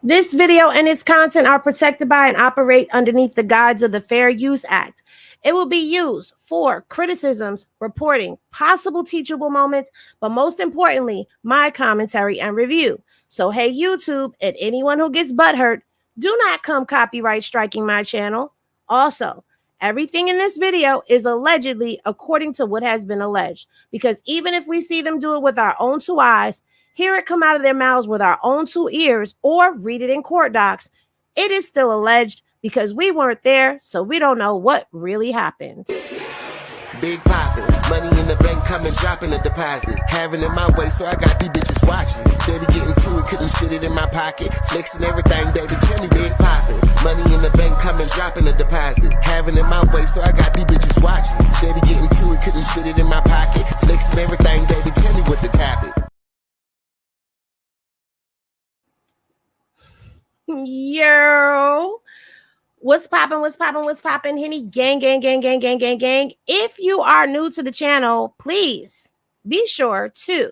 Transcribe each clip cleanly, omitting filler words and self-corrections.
This video and its content are protected by and operate underneath the guides of the Fair Use Act. It will be used for criticisms, reporting, possible teachable moments, but most importantly, my commentary and review. So, hey, YouTube, and anyone who gets butthurt, do not come copyright striking my channel. Also, everything in this video is allegedly according to what has been alleged, because even if we see them do it with our own two eyes, hear it come out of their mouths with our own two ears, or read it in court docs, it is still alleged because we weren't there, so we don't know what really happened. Big poppin', money in the bank coming, dropping a deposit. Having it my way, so I got these bitches watching. Steady getting to it, couldn't fit it in my pocket. Flexing everything, baby, tell me big poppin'. Money in the bank coming, dropping a deposit. Having it my way, so I got these bitches watching. Steady getting to it, couldn't fit it in my pocket. Flexing everything, baby, tell me what the topic. Yo, what's poppin', Henny gang. If you are new to the channel, please be sure to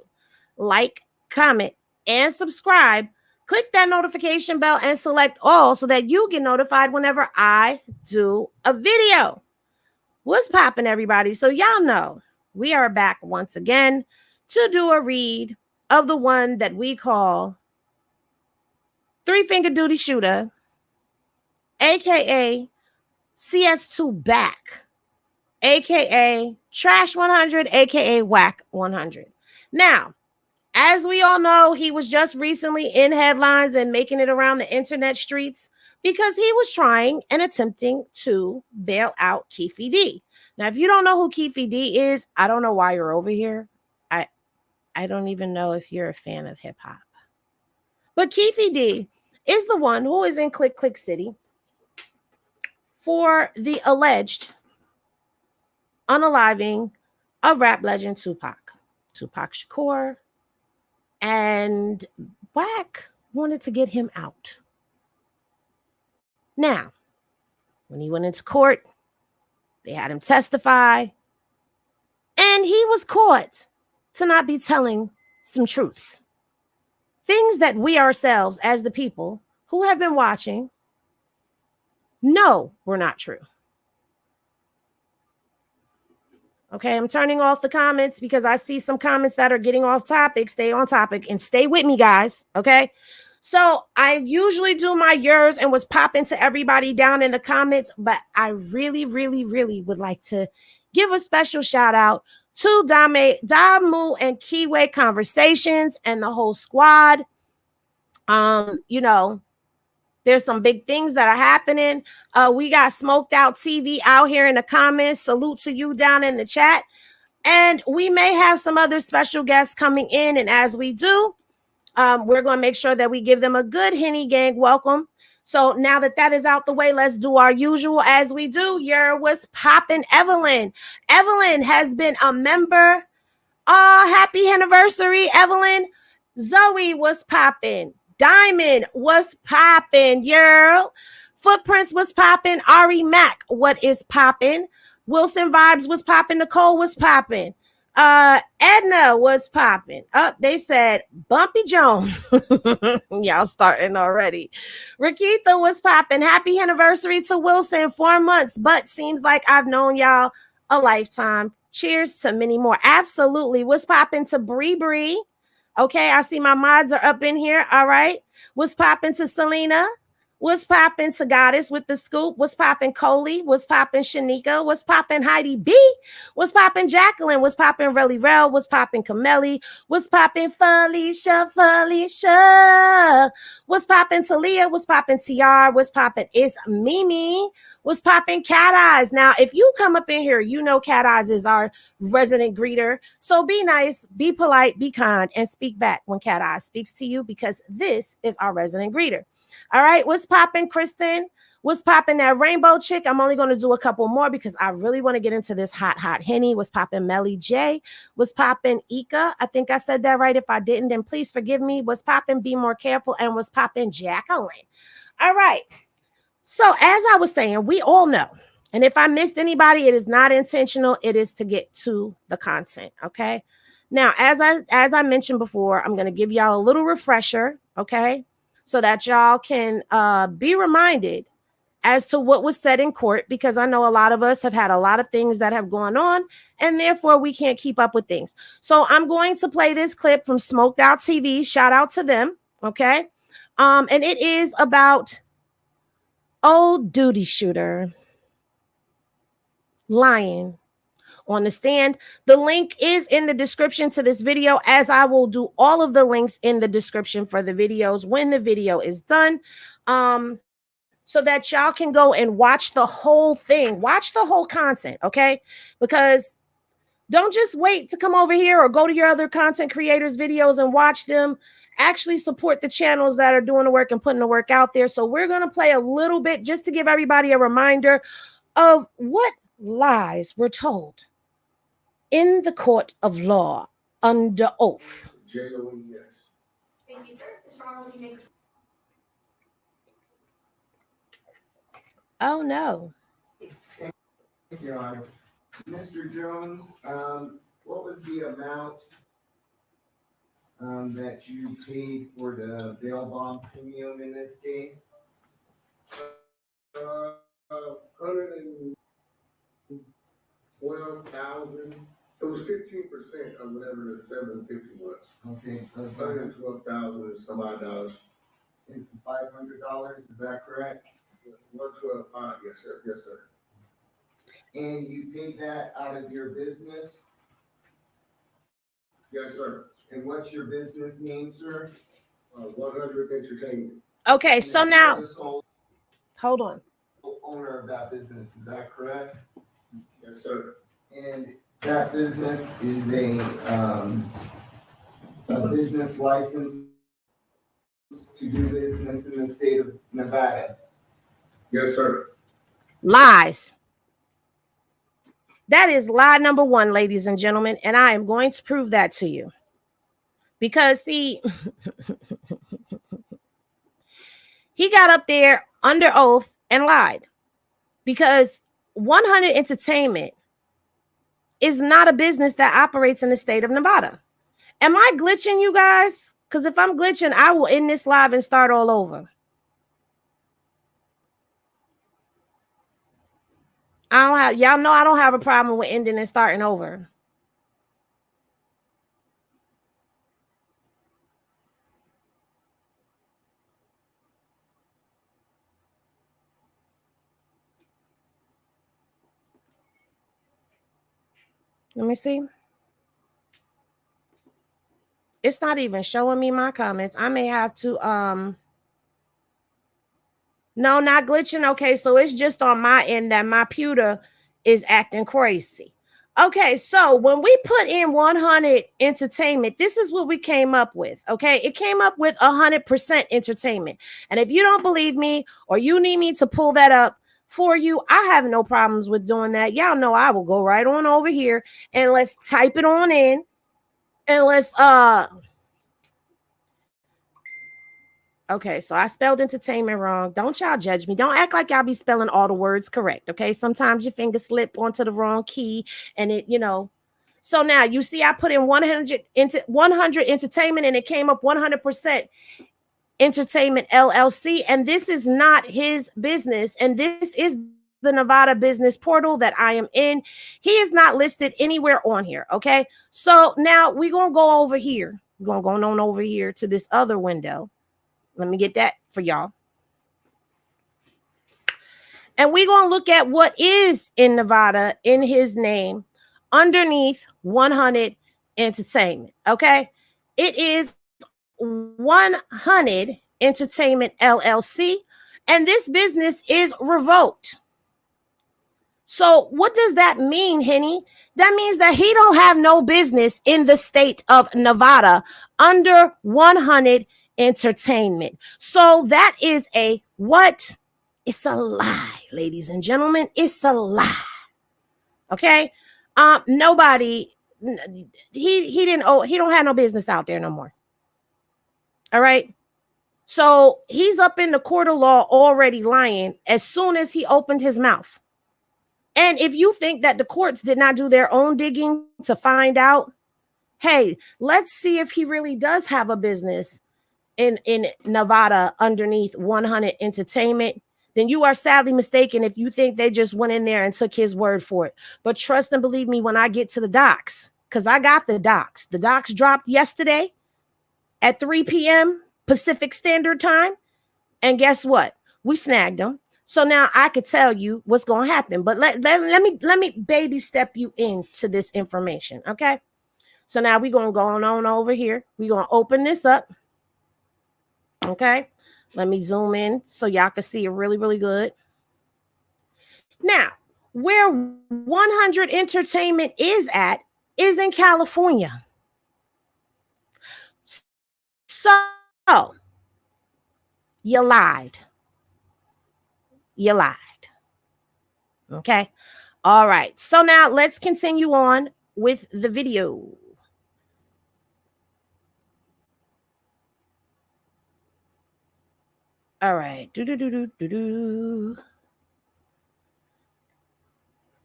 like, comment, and subscribe. Click that notification bell and select all so that you get notified whenever I do a video. What's poppin', everybody? So y'all know we are back once again to do a read of the one that we call Three-Finger Duty Shooter, aka CS2BACK, aka Trash 100, aka Wack 100. Now, as we all know, he was just recently in headlines and making it around the internet streets because he was trying and attempting to bail out Keefe D. Now, if you don't know who Keefe D is, I don't know why you're over here. I don't even know if you're a fan of hip hop. But Keefe D is the one who is in Click Click City for the alleged unaliving of rap legend Tupac Shakur, and Wack wanted to get him out. Now, when he went into court, they had him testify, and he was caught to not be telling some truths. Things that we ourselves, as the people who have been watching, know were not true. Okay, I'm turning off the comments because I see some comments that are getting off topic. Stay on topic and stay with me, guys. Okay, so I usually do my yours and was popping to everybody down in the comments, but I really would like to give a special shout out to Damu and Kiwi Conversations and the whole squad. You know, there's some big things that are happening. We got Smoked Out TV out here in the comments. Salute to you down in the chat. And we may have some other special guests coming in. And as we do, we're going to make sure that we give them a good Henny Gang welcome. So now that is out the way, let's do our usual as we do. What's poppin', Evelyn? Evelyn has been a member. Happy anniversary, Evelyn. Zoe was poppin'. Diamond was poppin', girl. Footprints was poppin'. Ari Mack, what is poppin'? Wilson Vibes was poppin'. Nicole was poppin'. Edna was popping. They said Bumpy Jones. Y'all starting already. Rakitha was popping. Happy anniversary to Wilson. 4 months, but seems like I've known y'all a lifetime. Cheers to many more. Absolutely. What's popping to Bree? Okay, I see my mods are up in here. All right. What's popping to Selena? What's poppin' to Goddess with the scoop? What's poppin' Coley? What's poppin' Shanika? What's poppin' Heidi B? What's poppin' Jacqueline? What's poppin' Relly Rel? What's poppin' Camelli? What's poppin' Felicia? What's poppin' Talia? What's poppin' TR? What's poppin' It's Mimi? What's poppin' Cat Eyes? Now, if you come up in here, you know Cat Eyes is our resident greeter. So be nice, be polite, be kind, and speak back when Cat Eyes speaks to you, because this is our resident greeter. All right, what's poppin', Kristen? What's poppin', that rainbow chick? I'm only going to do a couple more because I really want to get into this hot Henny. What's poppin', Melly J? What's poppin', Ika? I think I said that right. If I didn't, then please forgive me. What's poppin', Be More Careful? And what's poppin', Jacqueline? All right. So as I was saying, we all know, and if I missed anybody, it is not intentional. It is to get to the content. Okay. Now, as I mentioned before, I'm going to give y'all a little refresher. Okay. so that y'all can be reminded as to what was said in court, because I know a lot of us have had a lot of things that have gone on, and therefore we can't keep up with things. So I'm going to play this clip from Smoked Out TV. Shout out to them. Okay. And it is about old duty shooter lying on the stand. The link is in the description to this video, as I will do all of the links in the description for the videos when the video is done. So that y'all can go and watch the whole thing, watch the whole content, okay? Because don't just wait to come over here or go to your other content creators' videos and watch them. Actually support the channels that are doing the work and putting the work out there. So we're going to play a little bit just to give everybody a reminder of what lies were told in the court of law under oath. J-O-E-S. Thank you, sir. Mr. Arnold, you may proceed. Oh, no. Thank you, Your Honor. Mr. Jones, what was the amount that you paid for the bail bond premium in this case? 112,000. It was 15% of whatever the 750 was. Okay, so it's 112,000 and some odd dollars. $500, is that correct? 112.5. Yes, sir. Yes, sir. And you paid that out of your business? Yes, sir. And what's your business name, sir? 100 Entertainment. Okay, so now, hold on. Owner of that business, is that correct? Yes, sir. And that business is a business license to do business in the state of Nevada. Yes, sir. Lies. That is lie number one, ladies and gentlemen, and I am going to prove that to you. Because, see, he got up there under oath and lied. Because 100 Entertainment is not a business that operates in the state of Nevada. Am I glitching, you guys? Because if I'm glitching, I will end this live and start all over. Y'all know I don't have a problem with ending and starting over. Let me see. It's not even showing me my comments. I may have to no, not glitching. Okay, so it's just on my end that my pewter is acting crazy. Okay, so when we put in 100 Entertainment, this is what we came up with. Okay, it came up with 100% Entertainment. And if you don't believe me or you need me to pull that up for you, I have no problems with doing that. Y'all know I will go right on over here and let's type it on in and let's okay, so I spelled entertainment wrong. Don't y'all judge me. Don't act like y'all be spelling all the words correct. Okay, sometimes your finger slip onto the wrong key and it, you know. So now you see I put in 100 Entertainment and it came up 100% Entertainment LLC. And this is not his business. And this is the Nevada business portal that I am in. He is not listed anywhere on here. Okay, so now we're going to go over here. We're going to go on over here to this other window. Let me get that for y'all. And we're going to look at what is in Nevada in his name underneath 100 Entertainment. Okay. It is 100 Entertainment LLC. And this business is revoked. So what does that mean, Henny? That means that he don't have no business in the state of Nevada under 100 Entertainment. So that is a what? It's a lie, ladies and gentlemen. It's a lie. Okay. Nobody, he don't have no business out there no more. All right. So he's up in the court of law already lying as soon as he opened his mouth. And if you think that the courts did not do their own digging to find out, hey, let's see if he really does have a business in Nevada underneath 100 Entertainment, then you are sadly mistaken if you think they just went in there and took his word for it. But trust and believe me when I get to the docs, because I got the docs. The docs dropped yesterday at 3 p.m. Pacific Standard Time. And guess what? We snagged them. So now I could tell you what's going to happen. But let me baby step you into this information, okay? So now we're going to go on over here. We're going to open this up. Okay, let me zoom in so y'all can see it really, really good. Now, where 100 Entertainment is at is in California. So, you lied. You lied. Okay, all right. So now let's continue on with the video. All right.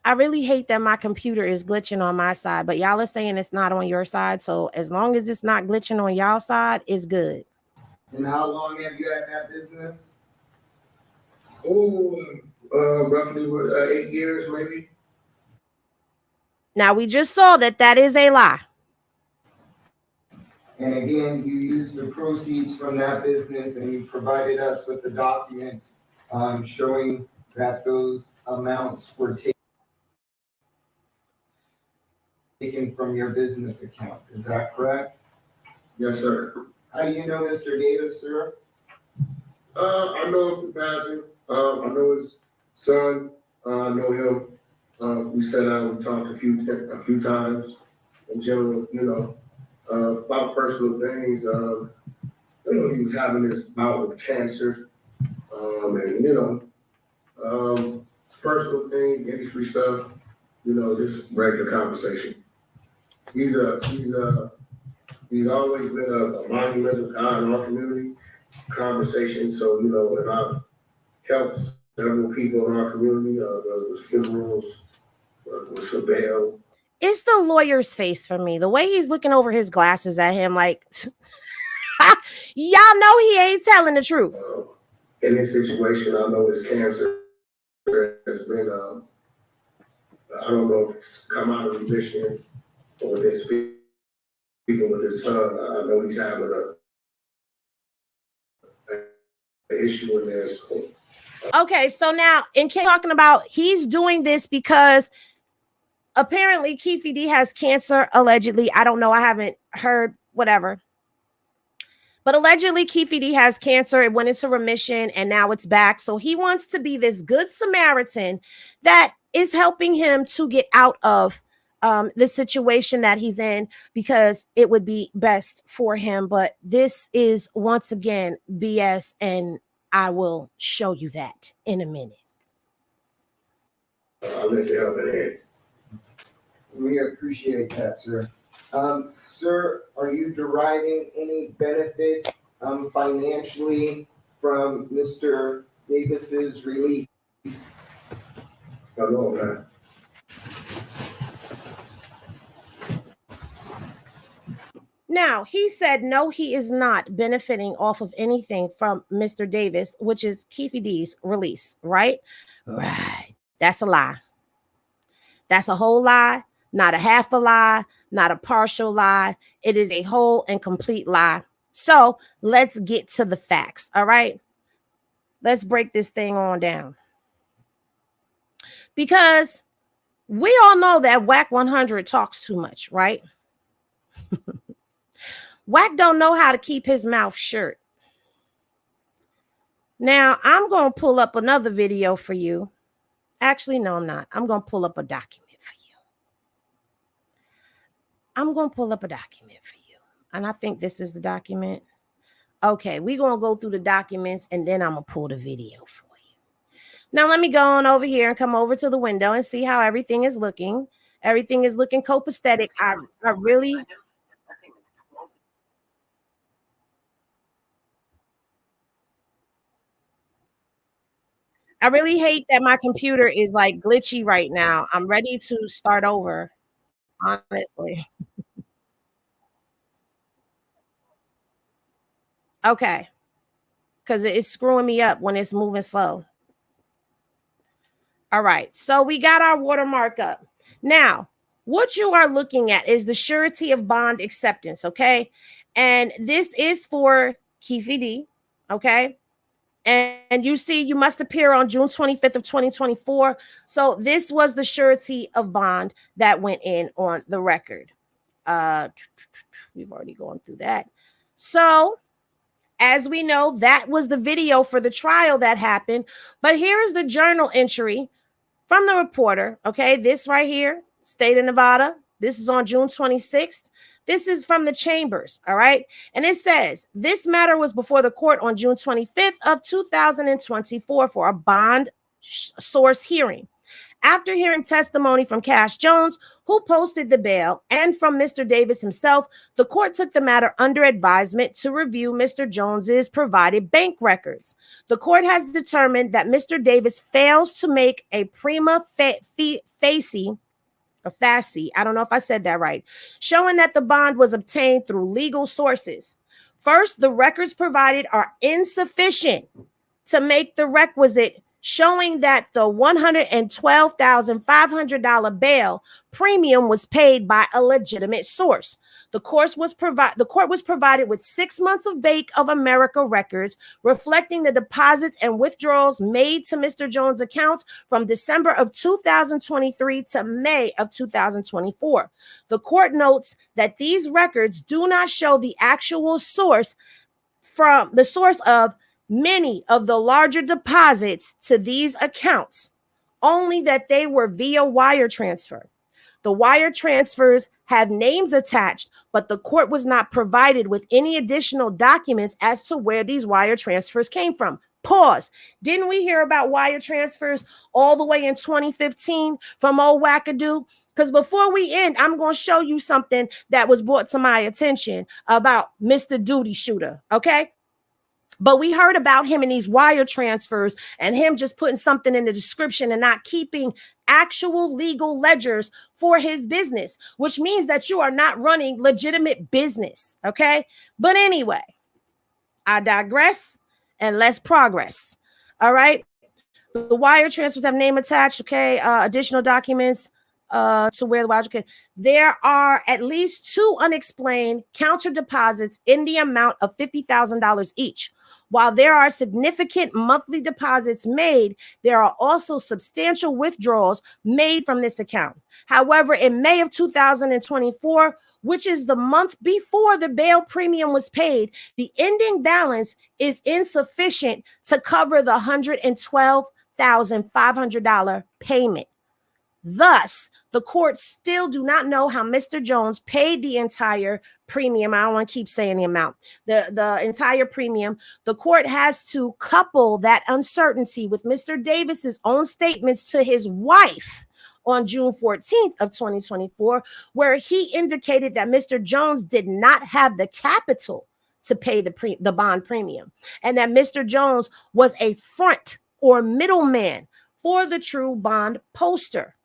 I really hate that my computer is glitching on my side, but y'all are saying it's not on your side. So as long as it's not glitching on y'all side, it's good. And how long have you had that business? Oh, roughly 8 years, maybe. Now we just saw that is a lie. And again, you used the proceeds from that business and you provided us with the documents showing that those amounts were taken from your business account. Is that correct? Yes, sir. How do you know Mr. Davis, sir? I know him through passing. I know his son. I know him. We sat down and talked a few times. In general, about personal things. He was having this bout with cancer, and personal things, industry stuff. Just regular conversation. He's always been a monumental guy in our community. Conversation. So and I've helped several people in our community. Whether it was funerals, whether it was for bail. It's the lawyer's face for me. The way he's looking over his glasses at him, like, y'all know he ain't telling the truth. In this situation, I know his cancer has been, I don't know if it's come out of remission or they're speaking with his son. I know he's having an issue in there. So. Okay, so now in case talking about he's doing this because apparently Keefe D has cancer, allegedly. I don't know. I haven't heard whatever. But allegedly Keefe D has cancer. It went into remission and now it's back. So he wants to be this good Samaritan that is helping him to get out of the situation that he's in because it would be best for him. But this is once again BS, and I will show you that in a minute. I'll let you help it. We appreciate that, sir. Sir, are you deriving any benefit financially from Mr. Davis's release? Hello, man. Now, he said, no, he is not benefiting off of anything from Mr. Davis, which is Keffe D's release, right? Right. That's a lie. That's a whole lie, not a half a lie, not a partial lie. It is a whole and complete lie. So let's get to the facts, all right? Let's break this thing on down. Because we all know that Wack 100 talks too much, right? Wack don't know how to keep his mouth shut. Now, I'm going to pull up another video for you. Actually, no, I'm not. I'm going to pull up a document for you. I'm going to pull up a document for you. And I think this is the document. Okay, we're going to go through the documents and then I'm going to pull the video for you. Now, let me go on over here and come over to the window and see how everything is looking. Everything is looking copacetic. I really... I really hate that my computer is like glitchy right now. I'm ready to start over, honestly. Okay. Because it's screwing me up when it's moving slow. All right. So we got our watermark up. Now, what you are looking at is the surety of bond acceptance. Okay. And this is for Keefe D. Okay. And you see, you must appear on June 25th of 2024. So this was the surety of bond that went in on the record. We've already gone through that. So as we know, that was the video for the trial that happened. But here is the journal entry from the reporter. Okay, this right here, state of Nevada. This is on June 26th. This is from the chambers. All right. And it says this matter was before the court on June 25th of 2024 for a bond source hearing. After hearing testimony from Cash Jones, who posted the bail, and from Mr. Davis himself, the court took the matter under advisement to review Mr. Jones's provided bank records. The court has determined that Mr. Davis fails to make a prima facie, I don't know if I said that right, showing that the bond was obtained through legal sources. First, the records provided are insufficient to make the requisite, showing that the $112,500 bail premium was paid by a legitimate source. The court was provided with 6 months of Bank of America records reflecting the deposits and withdrawals made to Mr. Jones' account from December of 2023 to May of 2024. The court notes that these records do not show the actual source of many of the larger deposits to these accounts, only that they were via wire transfer. The wire transfers have names attached, but the court was not provided with any additional documents as to where these wire transfers came from. Pause. Didn't we hear about wire transfers all the way in 2015 from old Wackadoo? Because before we end, I'm going to show you something that was brought to my attention about Mr. Duty Shooter, okay? But we heard about him in these wire transfers and him just putting something in the description and not keeping actual legal ledgers for his business, which means that you are not running legitimate business. Okay. But anyway, I digress and let's progress. All right. The wire transfers have name attached. Okay. Additional documents to where the wire. Okay. There are at least 2 unexplained counter deposits in the amount of $50,000 each. While there are significant monthly deposits made, there are also substantial withdrawals made from this account. However, in May of 2024, which is the month before the bail premium was paid, the ending balance is insufficient to cover the $112,500 payment. Thus, the courts still do not know how Mr. Jones paid the entire premium. I don't want to keep saying the amount. The entire premium. The court has to couple that uncertainty with Mr. Davis's own statements to his wife on June 14th of 2024, where he indicated that Mr. Jones did not have the capital to pay the bond premium, and that Mr. Jones was a front or middleman for the true bond poster.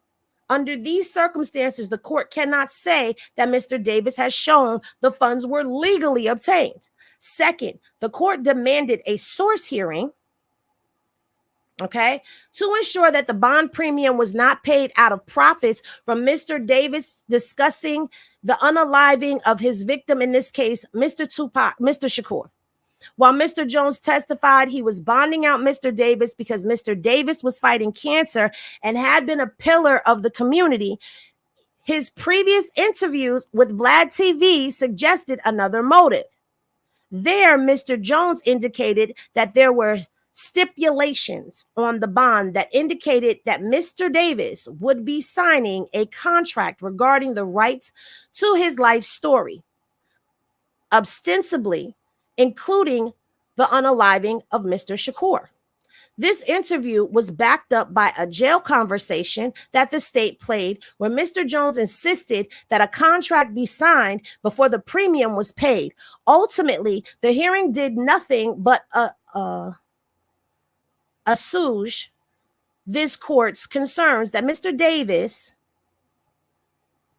Under these circumstances, the court cannot say that Mr. Davis has shown the funds were legally obtained. Second, the court demanded a source hearing, okay, to ensure that the bond premium was not paid out of profits from Mr. Davis discussing the unaliving of his victim, in this case, Mr. Shakur. While Mr. Jones testified he was bonding out Mr. Davis because Mr. Davis was fighting cancer and had been a pillar of the community, his previous interviews with Vlad TV suggested another motive. There, Mr. Jones indicated that there were stipulations on the bond that indicated that Mr. Davis would be signing a contract regarding the rights to his life story, ostensibly including the unaliving of Mr. Shakur. This interview was backed up by a jail conversation that the state played where Mr. Jones insisted that a contract be signed before the premium was paid. Ultimately, the hearing did nothing but assuage this court's concerns that Mr. Davis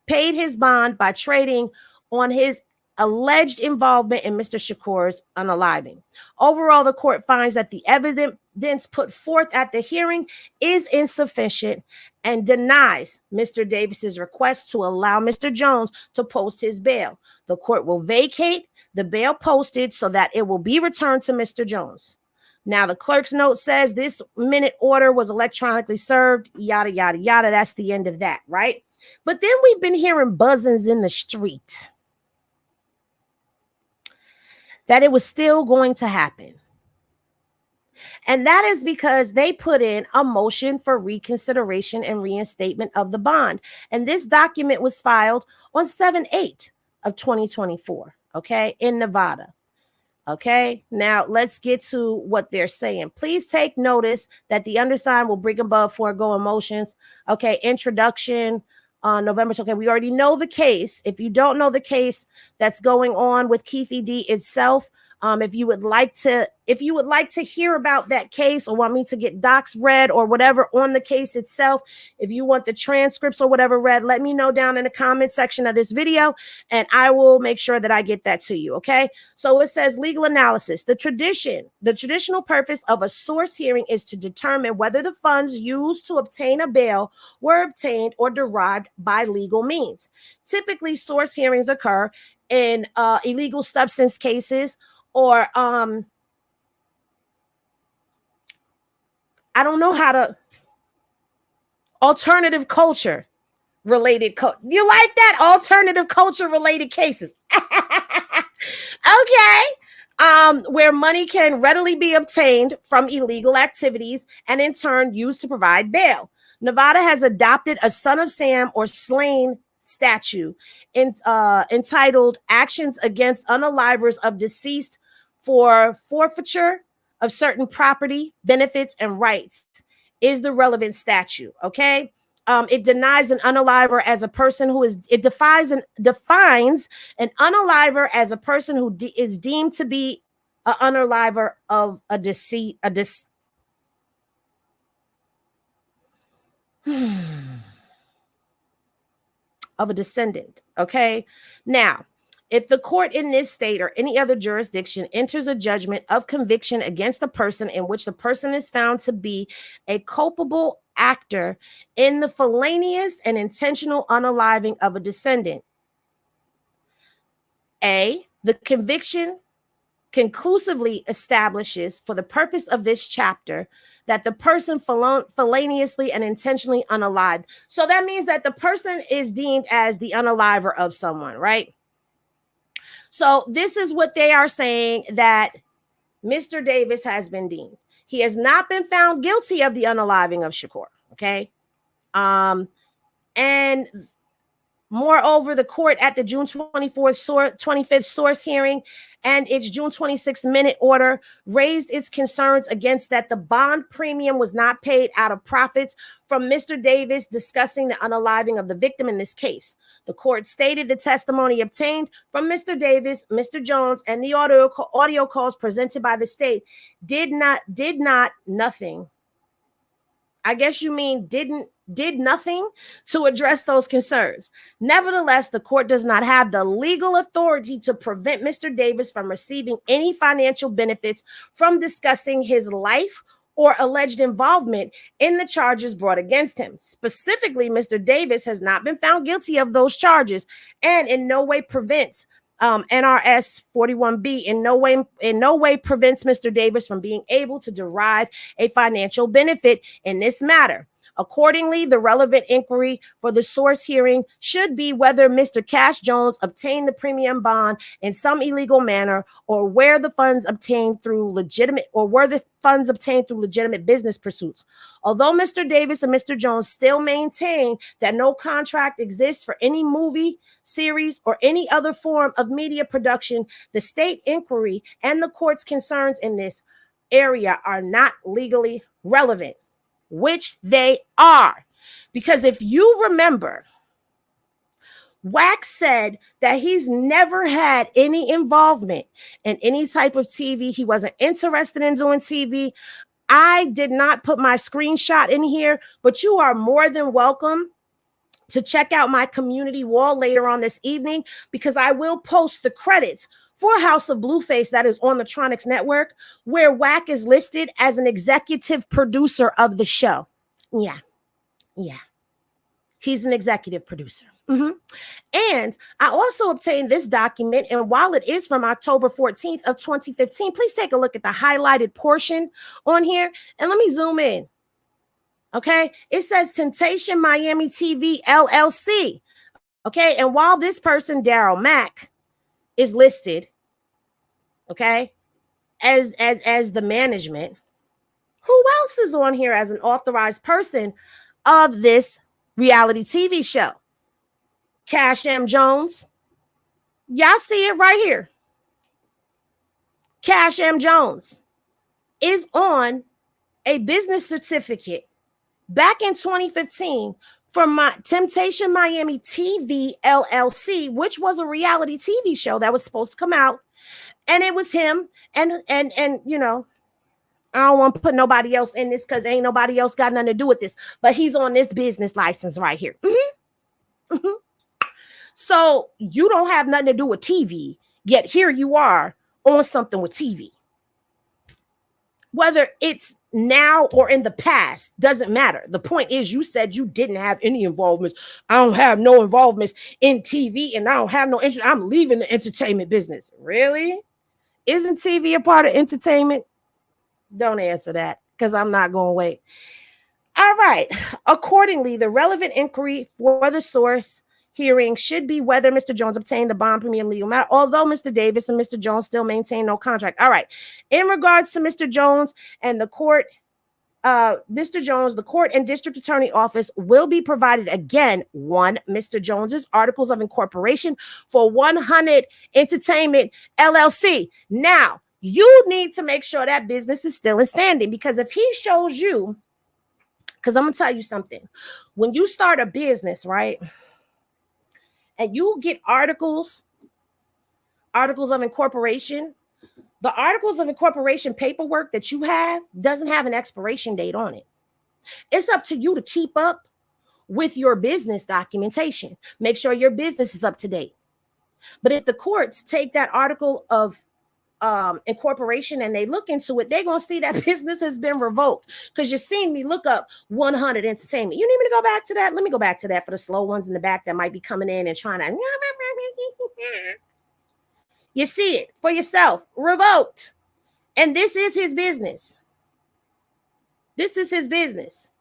paid his bond by trading on his alleged involvement in Mr. Shakur's unaliving. Overall, the court finds that the evidence put forth at the hearing is insufficient and denies Mr. Davis's request to allow Mr. Jones to post his bail. The court will vacate the bail posted so that it will be returned to Mr. Jones. Now, the clerk's note says this minute order was electronically served, yada, yada, yada. That's the end of that, right? But then we've been hearing buzzings in the street that it was still going to happen. And that is because they put in a motion for reconsideration and reinstatement of the bond. And this document was filed on 7/8 of 2024, okay, in Nevada. Okay, now let's get to what they're saying. Please take notice that the undersigned will bring above foregoing motions. Okay, introduction on November. Okay, we already know the case. If you don't know the case that's going on with Keefe D itself, if you would like to hear about that case or want me to get docs read or whatever on the case itself, if you want the transcripts or whatever read, let me know down in the comment section of this video and I will make sure that I get that to you. Okay. So it says legal analysis. The traditional purpose of a source hearing is to determine whether the funds used to obtain a bail were obtained or derived by legal means. Typically, source hearings occur in illegal substance cases or I don't know how to alternative culture related. You like that? Alternative culture related cases. Okay. Where money can readily be obtained from illegal activities and in turn used to provide bail. Nevada has adopted a son of Sam or slain statute entitled Actions Against Unalivers of Deceased for Forfeiture of Certain Property, Benefits, and Rights is the relevant statute. Okay. It denies an unaliver as a person who is, it defines an unaliver as a person who is deemed to be an unaliver of a of a descendant. Okay. Now, if the court in this state or any other jurisdiction enters a judgment of conviction against a person in which the person is found to be a culpable actor in the felonious and intentional unaliving of a descendant, A, the conviction conclusively establishes for the purpose of this chapter that the person feloniously and intentionally unalived. So that means that the person is deemed as the unaliver of someone, right? So this is what they are saying, that Mr. Davis has been deemed. He has not been found guilty of the unaliving of Shakur. Okay. And moreover, the court at the June 25th source hearing and its June 26th minute order raised its concerns against that the bond premium was not paid out of profits from Mr. Davis discussing the unaliving of the victim in this case. The court stated the testimony obtained from Mr. Davis, Mr. Jones, and the audio calls presented by the state did nothing. I guess you mean did nothing to address those concerns. Nevertheless, the court does not have the legal authority to prevent Mr. Davis from receiving any financial benefits from discussing his life or alleged involvement in the charges brought against him. Specifically, Mr. Davis has not been found guilty of those charges and in no way prevents NRS 41B in no way prevents Mr. Davis from being able to derive a financial benefit in this matter. Accordingly, the relevant inquiry for the source hearing should be whether Mr. Cash Jones obtained the premium bond in some illegal manner or were the funds obtained through legitimate business pursuits. Although Mr. Davis and Mr. Jones still maintain that no contract exists for any movie, series, or any other form of media production, the state inquiry and the court's concerns in this area are not legally relevant. Which they are. Because if you remember, Wack said that he's never had any involvement in any type of TV. He wasn't interested in doing TV. I did not put my screenshot in here, but you are more than welcome to check out my community wall later on this evening, because I will post the credits for House of Blueface that is on the Tronics Network, where Wack is listed as an executive producer of the show. Yeah. He's an executive producer. And I also obtained this document, and while it is from October 14th of 2015, please take a look at the highlighted portion on here, and let me zoom in. Okay, it says Temptation Miami TV LLC. Okay, and while this person, Daryl Mack, is listed, okay, as the management, who else is on here as an authorized person of this reality TV show? Cashapp Jones. Y'all see it right here. Cashapp Jones is on a business certificate back in 2015 for my Temptation Miami TV LLC, which was a reality TV show that was supposed to come out. And it was him and you know, I don't want to put nobody else in this because ain't nobody else got nothing to do with this, but he's on this business license right here. So you don't have nothing to do with TV, yet here you are on something with TV. Whether it's now or in the past, doesn't matter. The point is, you said you didn't have any involvements. I don't have no involvements in TV, and I don't have no interest. I'm leaving the entertainment business. Really? Isn't TV a part of entertainment? Don't answer that, because I'm not going to wait. All right. Accordingly, the relevant inquiry for the source hearing should be whether Mr. Jones obtained the bond premium legal matter, although Mr. Davis and Mr. Jones still maintain no contract. All right. In regards to Mr. Jones and the court, Mr. Jones, the court and district attorney office will be provided again, one, Mr. Jones's articles of incorporation for 100 Entertainment LLC. Now, you need to make sure that business is still in standing, because if he shows you, because I'm going to tell you something, when you start a business, right, and you get articles of incorporation, the articles of incorporation paperwork that you have doesn't have an expiration date on it. It's up to you to keep up with your business documentation. Make sure your business is up to date. But if the courts take that article of incorporation and they look into it, they're going to see that business has been revoked, because you've seen me look up 100 Entertainment. You need me to go back to that? Let me go back to that for the slow ones in the back that might be coming in and trying to. You see it for yourself. Revoked. And this is his business. This is his business.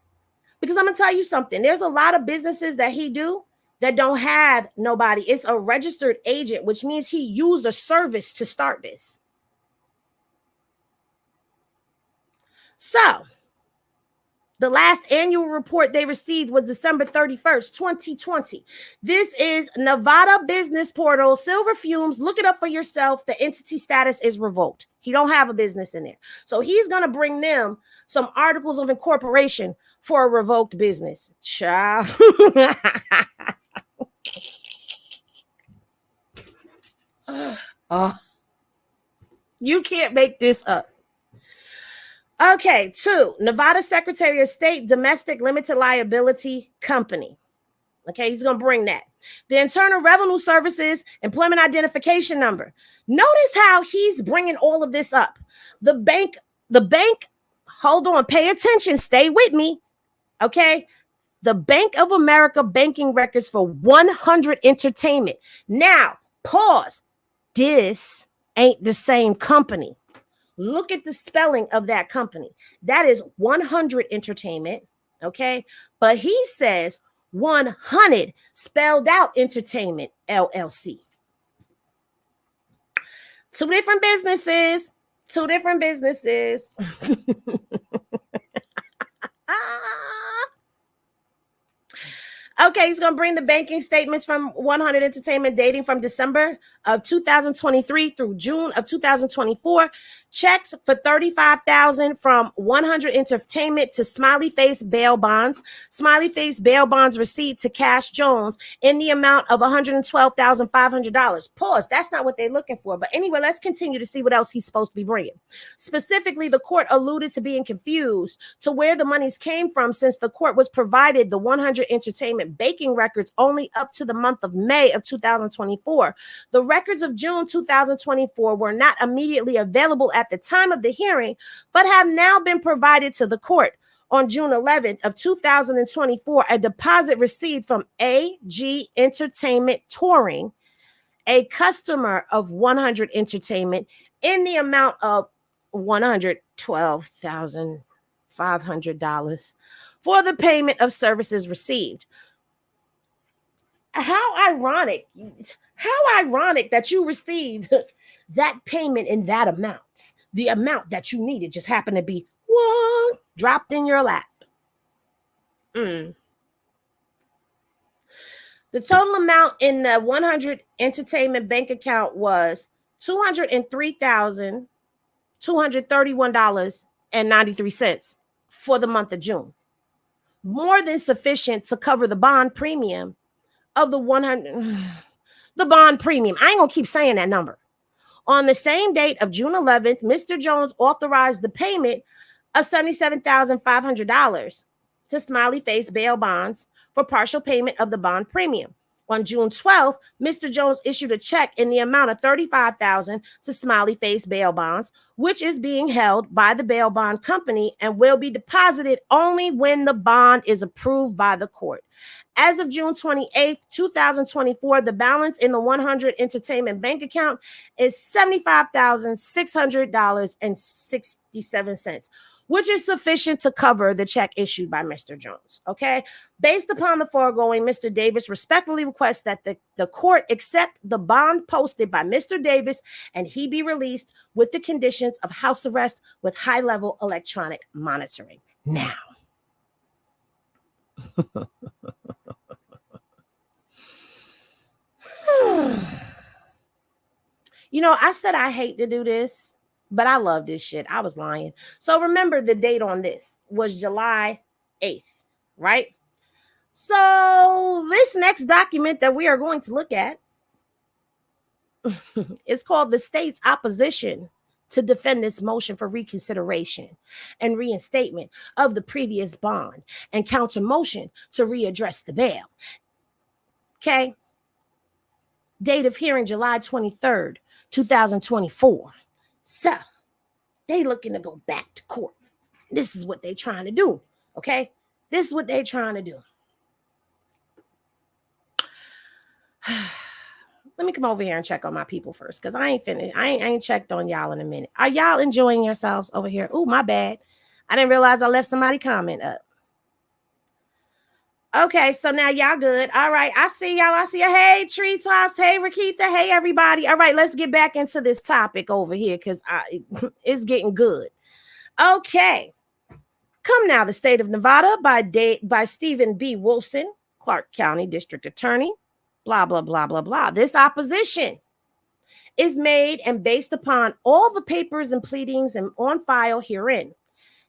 Because I'm going to tell you something. There's a lot of businesses that he do that don't have nobody. It's a registered agent, which means he used a service to start this. So, the last annual report they received was December 31st, 2020. This is Nevada Business Portal, Silver Fumes. Look it up for yourself. The entity status is revoked. He don't have a business in there. So he's going to bring them some articles of incorporation for a revoked business. Child. You can't make this up. Okay, 2, Nevada Secretary of State Domestic Limited Liability Company. Okay, he's going to bring that. The Internal Revenue Services Employment Identification Number. Notice how he's bringing all of this up. The bank, hold on, pay attention, stay with me. Okay, the Bank of America banking records for 100 Entertainment. Now, pause. This ain't the same company. Look at the spelling of that company. That is 100 Entertainment, okay? But he says 100 spelled out Entertainment LLC. Two different businesses. Okay, he's going to bring the banking statements from 100 Entertainment dating from December of 2023 through June of 2024. Checks for $35,000 from 100 Entertainment to Smiley Face Bail Bonds. Smiley Face Bail Bonds receipt to Cash Jones in the amount of $112,500. Pause. That's not what they're looking for. But anyway, let's continue to see what else he's supposed to be bringing. Specifically, the court alluded to being confused to where the monies came from, since the court was provided the 100 Entertainment entertainment banking records only up to the month of May of 2024. The records of June 2024 were not immediately available at the time of the hearing, but have now been provided to the court. On June 11th of 2024, a deposit received from AG Entertainment Touring, a customer of 100 Entertainment, in the amount of $112,500 for the payment of services received. How ironic that you received that payment in that amount. The amount that you needed just happened to be what? Dropped in your lap. The total amount in the 100 Entertainment bank account was $203,231.93 for the month of June. More than sufficient to cover the bond premium of the 100. The bond premium. I ain't gonna keep saying that number. On the same date of June 11th, Mr. Jones authorized the payment of $77,500 to Smiley Face Bail Bonds for partial payment of the bond premium. On June 12th, Mr. Jones issued a check in the amount of $35,000 to Smiley Face Bail Bonds, which is being held by the bail bond company and will be deposited only when the bond is approved by the court. As of June 28th, 2024, the balance in the 100 Entertainment bank account is $75,600.67, which is sufficient to cover the check issued by Mr. Jones. Okay. Based upon the foregoing, Mr. Davis respectfully requests that the court accept the bond posted by Mr. Davis and he be released with the conditions of house arrest with high-level electronic monitoring. Now. You know, I said I hate to do this, but I love this shit. I was lying. So remember, the date on this was July 8th, right? So this next document that we are going to look at is called the state's opposition to defendant's motion for reconsideration and reinstatement of the previous bond and counter motion to readdress the bail. Okay. Date of hearing July 23rd, 2024. So they looking to go back to court. This is what they trying to do. Okay. This is what they trying to do. Let me come over here and check on my people first, because I ain't finished. I ain't checked on y'all in a minute. Are y'all enjoying yourselves over here? Oh, my bad. I didn't realize I left somebody comment up. Okay, so now y'all good. All right, I see y'all. I see you. Hey, Treetops. Hey, Rakitha. Hey, everybody. All right, let's get back into this topic over here, because it's getting good. Okay. Come now, the state of Nevada by Stephen B. Wilson, Clark County District Attorney. Blah, blah, blah, blah, blah. This opposition is made and based upon all the papers and pleadings and on file herein,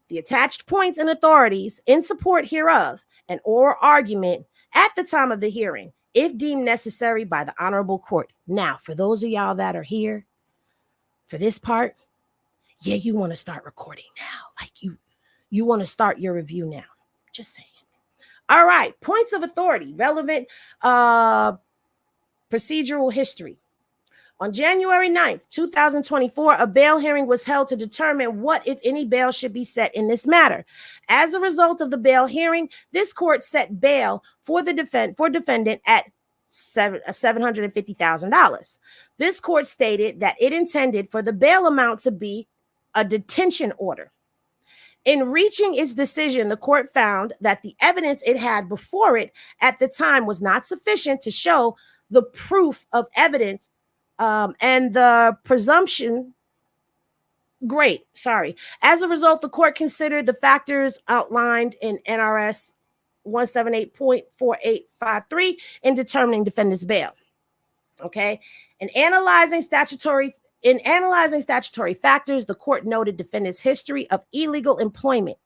the attached points and authorities in support hereof, an oral argument at the time of the hearing, if deemed necessary by the honorable court. Now, for those of y'all that are here for this part, yeah, you want to start recording now. Like you want to start your review now. Just saying. All right. Points of authority, relevant procedural history. On January 9th, 2024, a bail hearing was held to determine what, if any, bail should be set in this matter. As a result of the bail hearing, this court set bail for the defendant at $750,000. This court stated that it intended for the bail amount to be a detention order. In reaching its decision, the court found that the evidence it had before it at the time was not sufficient to show the proof of evidence and the presumption. Great. Sorry. As a result, the court considered the factors outlined in NRS 178.4853 in determining defendant's bail. Okay. In analyzing statutory factors, the court noted defendant's history of illegal employment,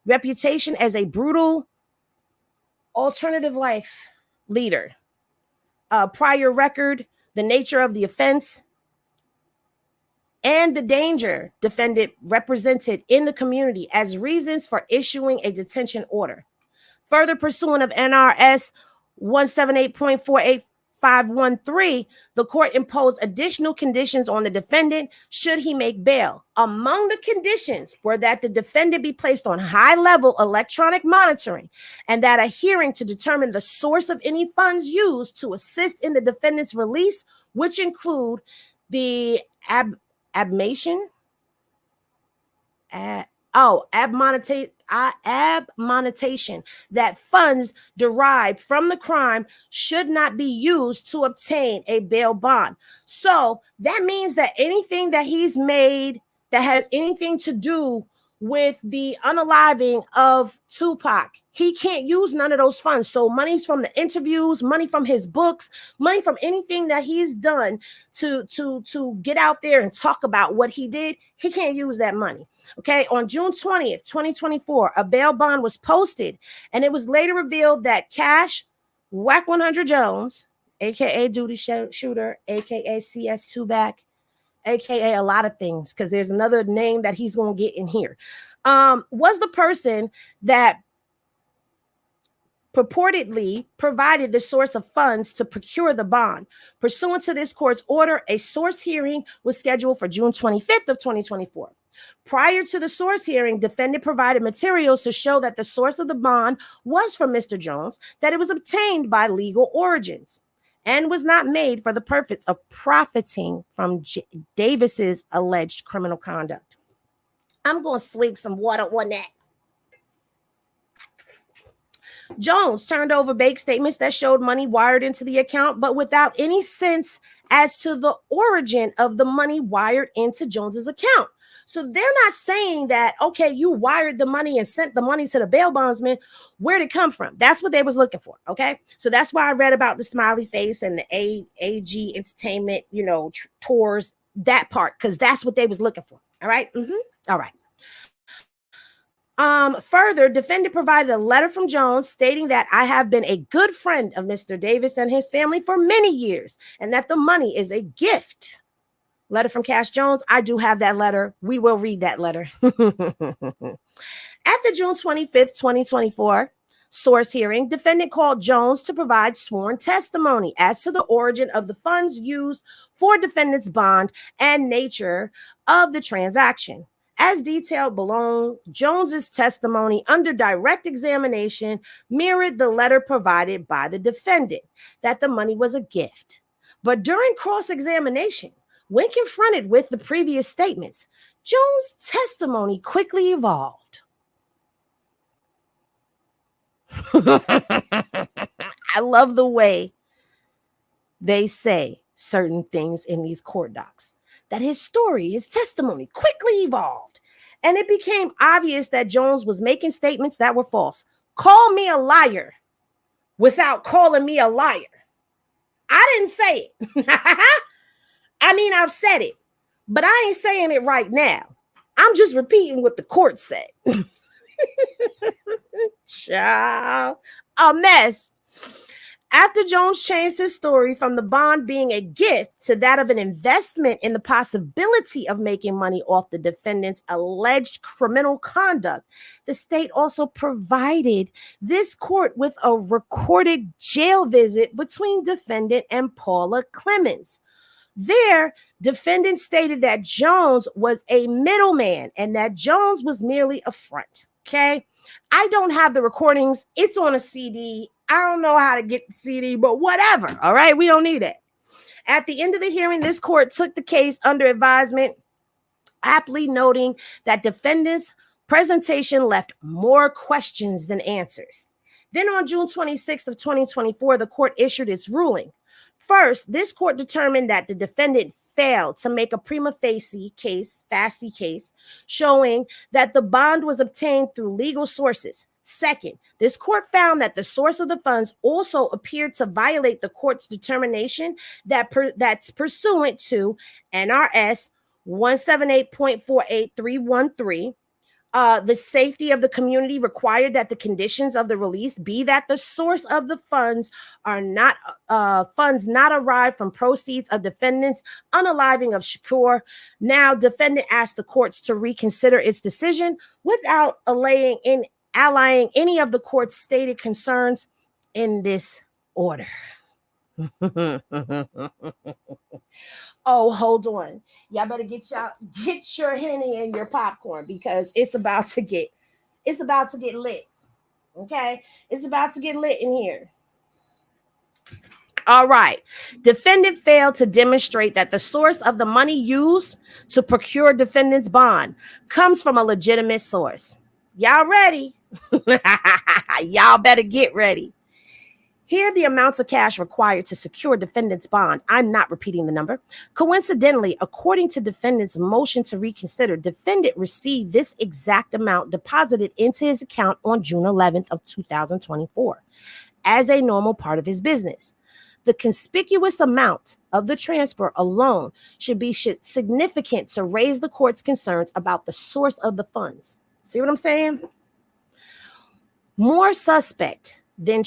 reputation as a brutal alternative life leader, prior record, the nature of the offense, and the danger defendant represented in the community as reasons for issuing a detention order. Further, pursuant of NRS 178.48513, the court imposed additional conditions on the defendant should he make bail. Among the conditions were that the defendant be placed on high-level electronic monitoring and that a hearing to determine the source of any funds used to assist in the defendant's release, which include the admonition that funds derived from the crime should not be used to obtain a bail bond. So that means that anything that he's made that has anything to do with the unaliving of Tupac, he can't use none of those funds. So money from the interviews, money from his books, money from anything that he's done to get out there and talk about what he did, he can't use that money. Okay, on June 20th, 2024, a bail bond was posted, and it was later revealed that Wack 100 Jones, aka Duty Shooter, aka CS2BACK, aka a lot of things, because there's another name that he's going to get in here, was the person that purportedly provided the source of funds to procure the bond. Pursuant to this court's order, a source hearing was scheduled for June 25th of 2024. Prior to the source hearing, defendant provided materials to show that the source of the bond was from Mr. Jones, that it was obtained by legal origins, and was not made for the purpose of profiting from Davis's alleged criminal conduct. I'm going to swig some water on that. Jones turned over bank statements that showed money wired into the account, but without any sense as to the origin of the money wired into Jones's account. So they're not saying that, okay, you wired the money and sent the money to the bail bondsman. Where'd it come from? That's what they was looking for. Okay. So that's why I read about the smiley face and the AG entertainment, tours, that part, because that's what they was looking for. All right. All right. Further, defendant provided a letter from Jones stating that I have been a good friend of Mr. Davis and his family for many years, and that the money is a gift. Letter from Cash Jones. I do have that letter. We will read that letter. At the June 25th, 2024 source hearing, defendant called Jones to provide sworn testimony as to the origin of the funds used for defendant's bond and nature of the transaction. As detailed below, Jones's testimony under direct examination mirrored the letter provided by the defendant that the money was a gift. But during cross-examination, when confronted with the previous statements, Jones' testimony quickly evolved. I love the way they say certain things in these court docs. That his story, his testimony quickly evolved, and it became obvious that Jones was making statements that were false. Call me a liar without calling me a liar. I didn't say it. I mean, I've said it, but I ain't saying it right now. I'm just repeating what the court said. Child, a mess. After Jones changed his story from the bond being a gift to that of an investment in the possibility of making money off the defendant's alleged criminal conduct, the state also provided this court with a recorded jail visit between defendant and Paula Clemens. There, defendant stated that Jones was a middleman and that Jones was merely a front. Okay, I don't have the recordings. It's on a CD. I don't know how to get the CD, but whatever. All right, we don't need it. At the end of the hearing, this court took the case under advisement, aptly noting that defendant's presentation left more questions than answers. Then on June 26th of 2024, the court issued its ruling. First, this court determined that the defendant failed to make a prima facie case, showing that the bond was obtained through legal sources. Second, this court found that the source of the funds also appeared to violate the court's determination that's pursuant to NRS 178.48313. The safety of the community required that the conditions of the release be that the source of the funds are not funds not arrived from proceeds of defendants unaliving of Shakur. Now, defendant asked the courts to reconsider its decision without allaying any of the court's stated concerns in this order. Oh, hold on. Y'all better get your henny and your popcorn because it's about to get lit. Okay? It's about to get lit in here. All right. Defendant failed to demonstrate that the source of the money used to procure defendant's bond comes from a legitimate source. Y'all ready? Y'all better get ready. Here are the amounts of cash required to secure defendant's bond. I'm not repeating the number. Coincidentally, according to defendant's motion to reconsider, defendant received this exact amount deposited into his account on June 11th of 2024 as a normal part of his business. The conspicuous amount of the transfer alone should be significant to raise the court's concerns about the source of the funds. See what I'm saying? More suspect than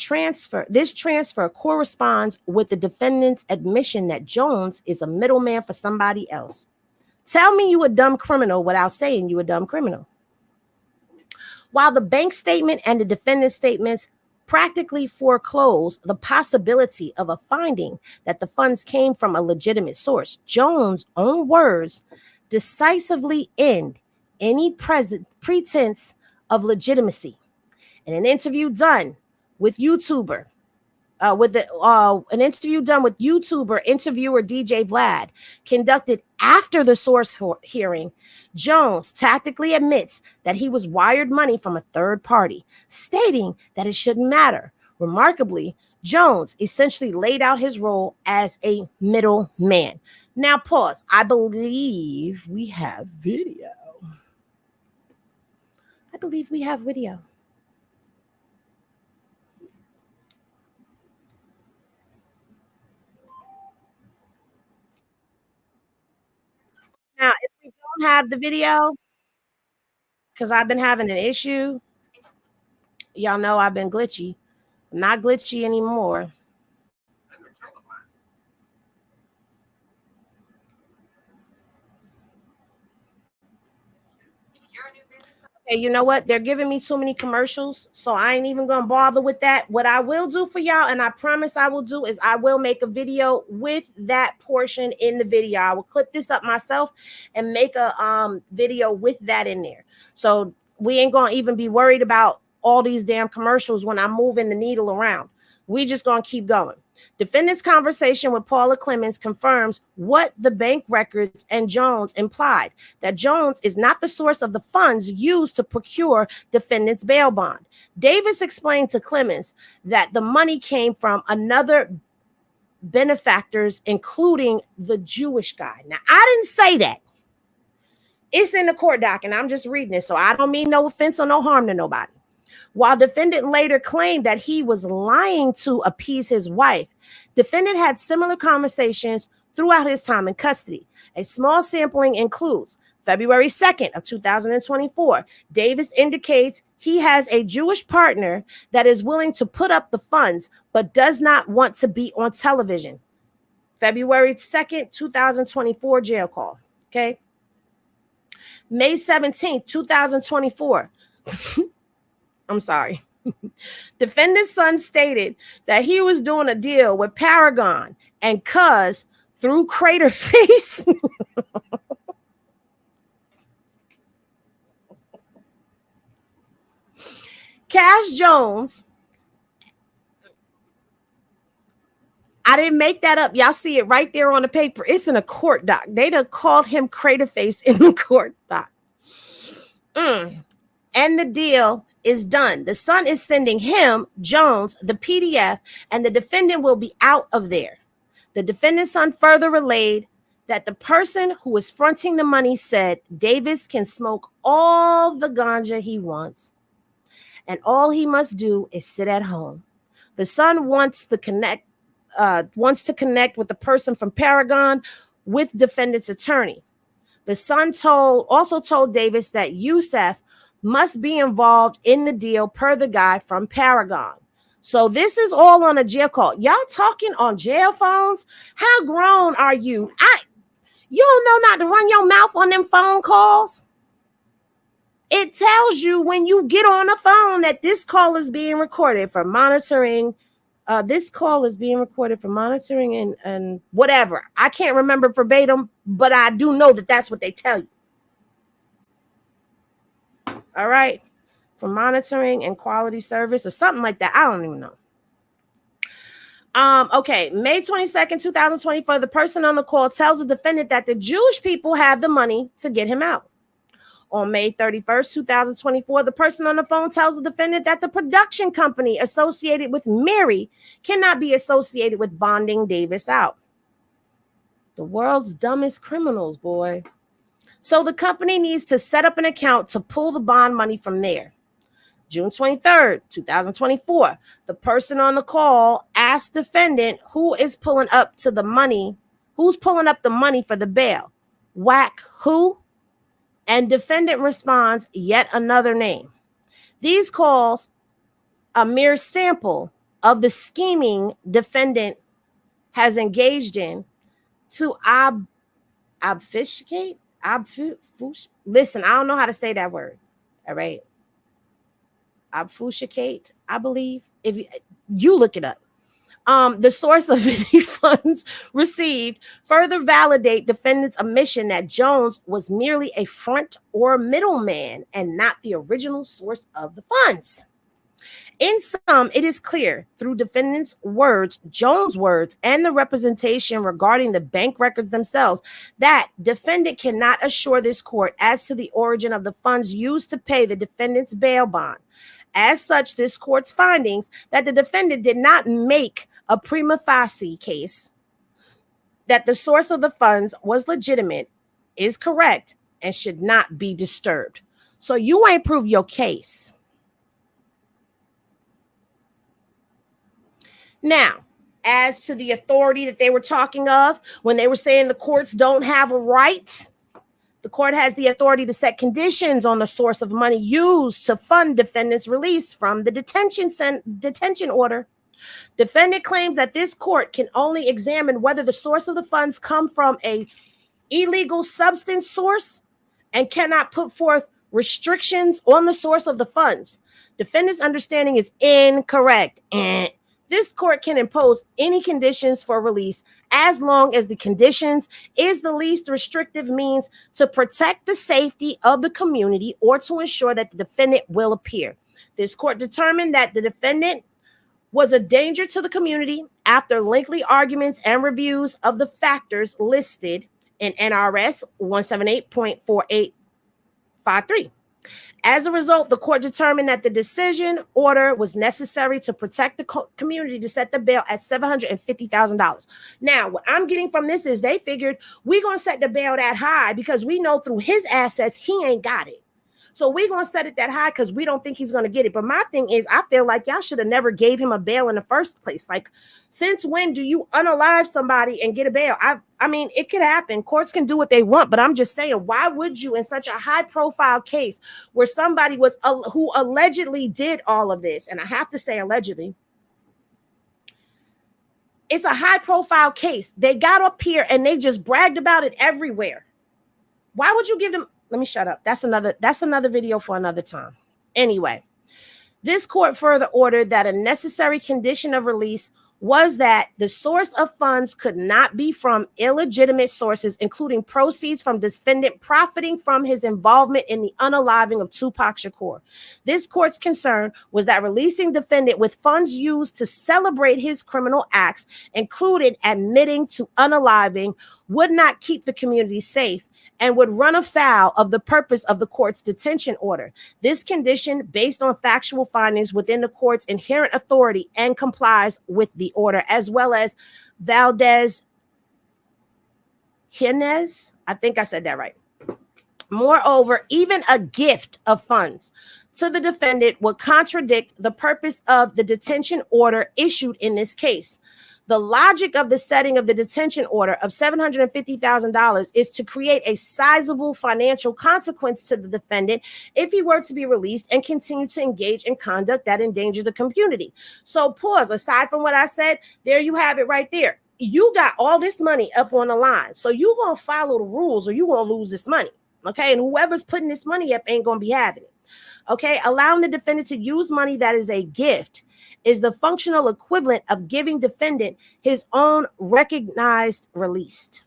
this transfer corresponds with the defendant's admission that Jones is a middleman for somebody else. Tell me you a dumb criminal without saying you a dumb criminal. While the bank statement and the defendant's statements practically foreclose the possibility of a finding that the funds came from a legitimate source, Jones' own words decisively end any pretense of legitimacy. In an interview done with YouTuber, interviewer DJ Vlad, conducted after the source hearing, Jones tactically admits that he was wired money from a third party, stating that it shouldn't matter. Remarkably, Jones essentially laid out his role as a middleman. Now, pause. I believe we have video. Now, if we don't have the video, because I've been having an issue, y'all know I've been glitchy. I'm not glitchy anymore. Okay, you know what? They're giving me too many commercials, so I ain't even gonna bother with that. What I will do for y'all, and I promise I will do, is I will make a video with that portion in the video. I will clip this up myself and make a video with that in there. So we ain't gonna even be worried about all these damn commercials when I'm moving the needle around. We just gonna keep going. Defendant's conversation with Paula Clemens confirms what the bank records and Jones implied, that Jones is not the source of the funds used to procure defendant's bail bond. Davis explained to Clemens that the money came from another benefactors, including the Jewish guy. Now, I didn't say that. It's in the court doc, and I'm just reading it, so I don't mean no offense or no harm to nobody. While defendant later claimed that he was lying to appease his wife, defendant had similar conversations throughout his time in custody. A small sampling includes February 2nd of 2024. Davis indicates he has a Jewish partner that is willing to put up the funds, but does not want to be on television. February 2nd, 2024 jail call. Okay. May 17th, 2024. I'm sorry. Defendant's son stated that he was doing a deal with Paragon and Cuz through Crater Face. Cash Jones. I didn't make that up. Y'all see it right there on the paper. It's in a court doc. They done called him Crater Face in the court doc. And the deal is done. The son is sending him, Jones, the PDF, and the defendant will be out of there. The defendant's son further relayed that the person who is fronting the money said Davis can smoke all the ganja he wants, and all he must do is sit at home. The son wants to connect with the person from Paragon with defendant's attorney. The son also told Davis that Youssef must be involved in the deal per the guy from Paragon. So this is all on a jail call. Y'all talking on jail phones? How grown are you? You don't know not to run your mouth on them phone calls? It tells you when you get on the phone that this call is being recorded for monitoring This call is being recorded for monitoring and whatever. I can't remember verbatim, but I do know that that's what they tell you. All right. For monitoring and quality service or something like that. I don't even know. Okay, May 22nd, 2024, the person on the call tells the defendant that the Jewish people have the money to get him out. On May 31st, 2024, the person on the phone tells the defendant that the production company associated with Mary cannot be associated with bonding Davis out. The world's dumbest criminals, boy. So the company needs to set up an account to pull the bond money from there. June 23rd, 2024, the person on the call asked defendant who's pulling up the money for the bail. Wack who? And defendant responds, yet another name. These calls a mere sample of the scheming defendant has engaged in to obfuscate. Listen, I don't know how to say that word. All right. Obfuscate, I believe. If you look it up. The source of any funds received further validate defendant's admission that Jones was merely a front or middleman and not the original source of the funds. In sum, it is clear through defendant's words, Jones' words, and the representation regarding the bank records themselves that defendant cannot assure this court as to the origin of the funds used to pay the defendant's bail bond. As such, this court's findings that the defendant did not make a prima facie case that the source of the funds was legitimate is correct and should not be disturbed. So you ain't proved your case. Now, as to the authority that they were talking of when they were saying the courts don't have a right, the court has the authority to set conditions on the source of money used to fund defendant's release from the detention order. Defendant claims that this court can only examine whether the source of the funds come from a illegal substance source and cannot put forth restrictions on the source of the funds. Defendant's understanding is incorrect. This court can impose any conditions for release as long as the conditions is the least restrictive means to protect the safety of the community or to ensure that the defendant will appear. This court determined that the defendant was a danger to the community after lengthy arguments and reviews of the factors listed in NRS 178.4853. As a result, the court determined that the decision order was necessary to protect the community to set the bail at $750,000. Now, what I'm getting from this is they figured we're going to set the bail that high because we know through his assets, he ain't got it. So we're going to set it that high because we don't think he's going to get it. But my thing is, I feel like y'all should have never gave him a bail in the first place. Like, since when do you unalive somebody and get a bail? I mean, it could happen. Courts can do what they want, but I'm just saying, why would you in such a high profile case where somebody was who allegedly did all of this? And I have to say allegedly. It's a high profile case. They got up here and they just bragged about it everywhere. Why would you give them? Let me shut up. That's another video for another time. Anyway, this court further ordered that a necessary condition of release was that the source of funds could not be from illegitimate sources, including proceeds from defendant profiting from his involvement in the unaliving of Tupac Shakur. This court's concern was that releasing defendant with funds used to celebrate his criminal acts, including admitting to unaliving, would not keep the community safe and would run afoul of the purpose of the court's detention order. This condition, based on factual findings within the court's inherent authority and complies with the order, as well as Valdez Jimenez. I think I said that right. Moreover, even a gift of funds to the defendant would contradict the purpose of the detention order issued in this case. The logic of the setting of the detention order of $750,000 is to create a sizable financial consequence to the defendant if he were to be released and continue to engage in conduct that endangered the community. So pause, aside from what I said, there you have it right there. You got all this money up on the line. So you're going to follow the rules or you're going to lose this money. Okay, and whoever's putting this money up ain't going to be having it. Okay, allowing the defendant to use money that is a gift is the functional equivalent of giving defendant his own recognized release.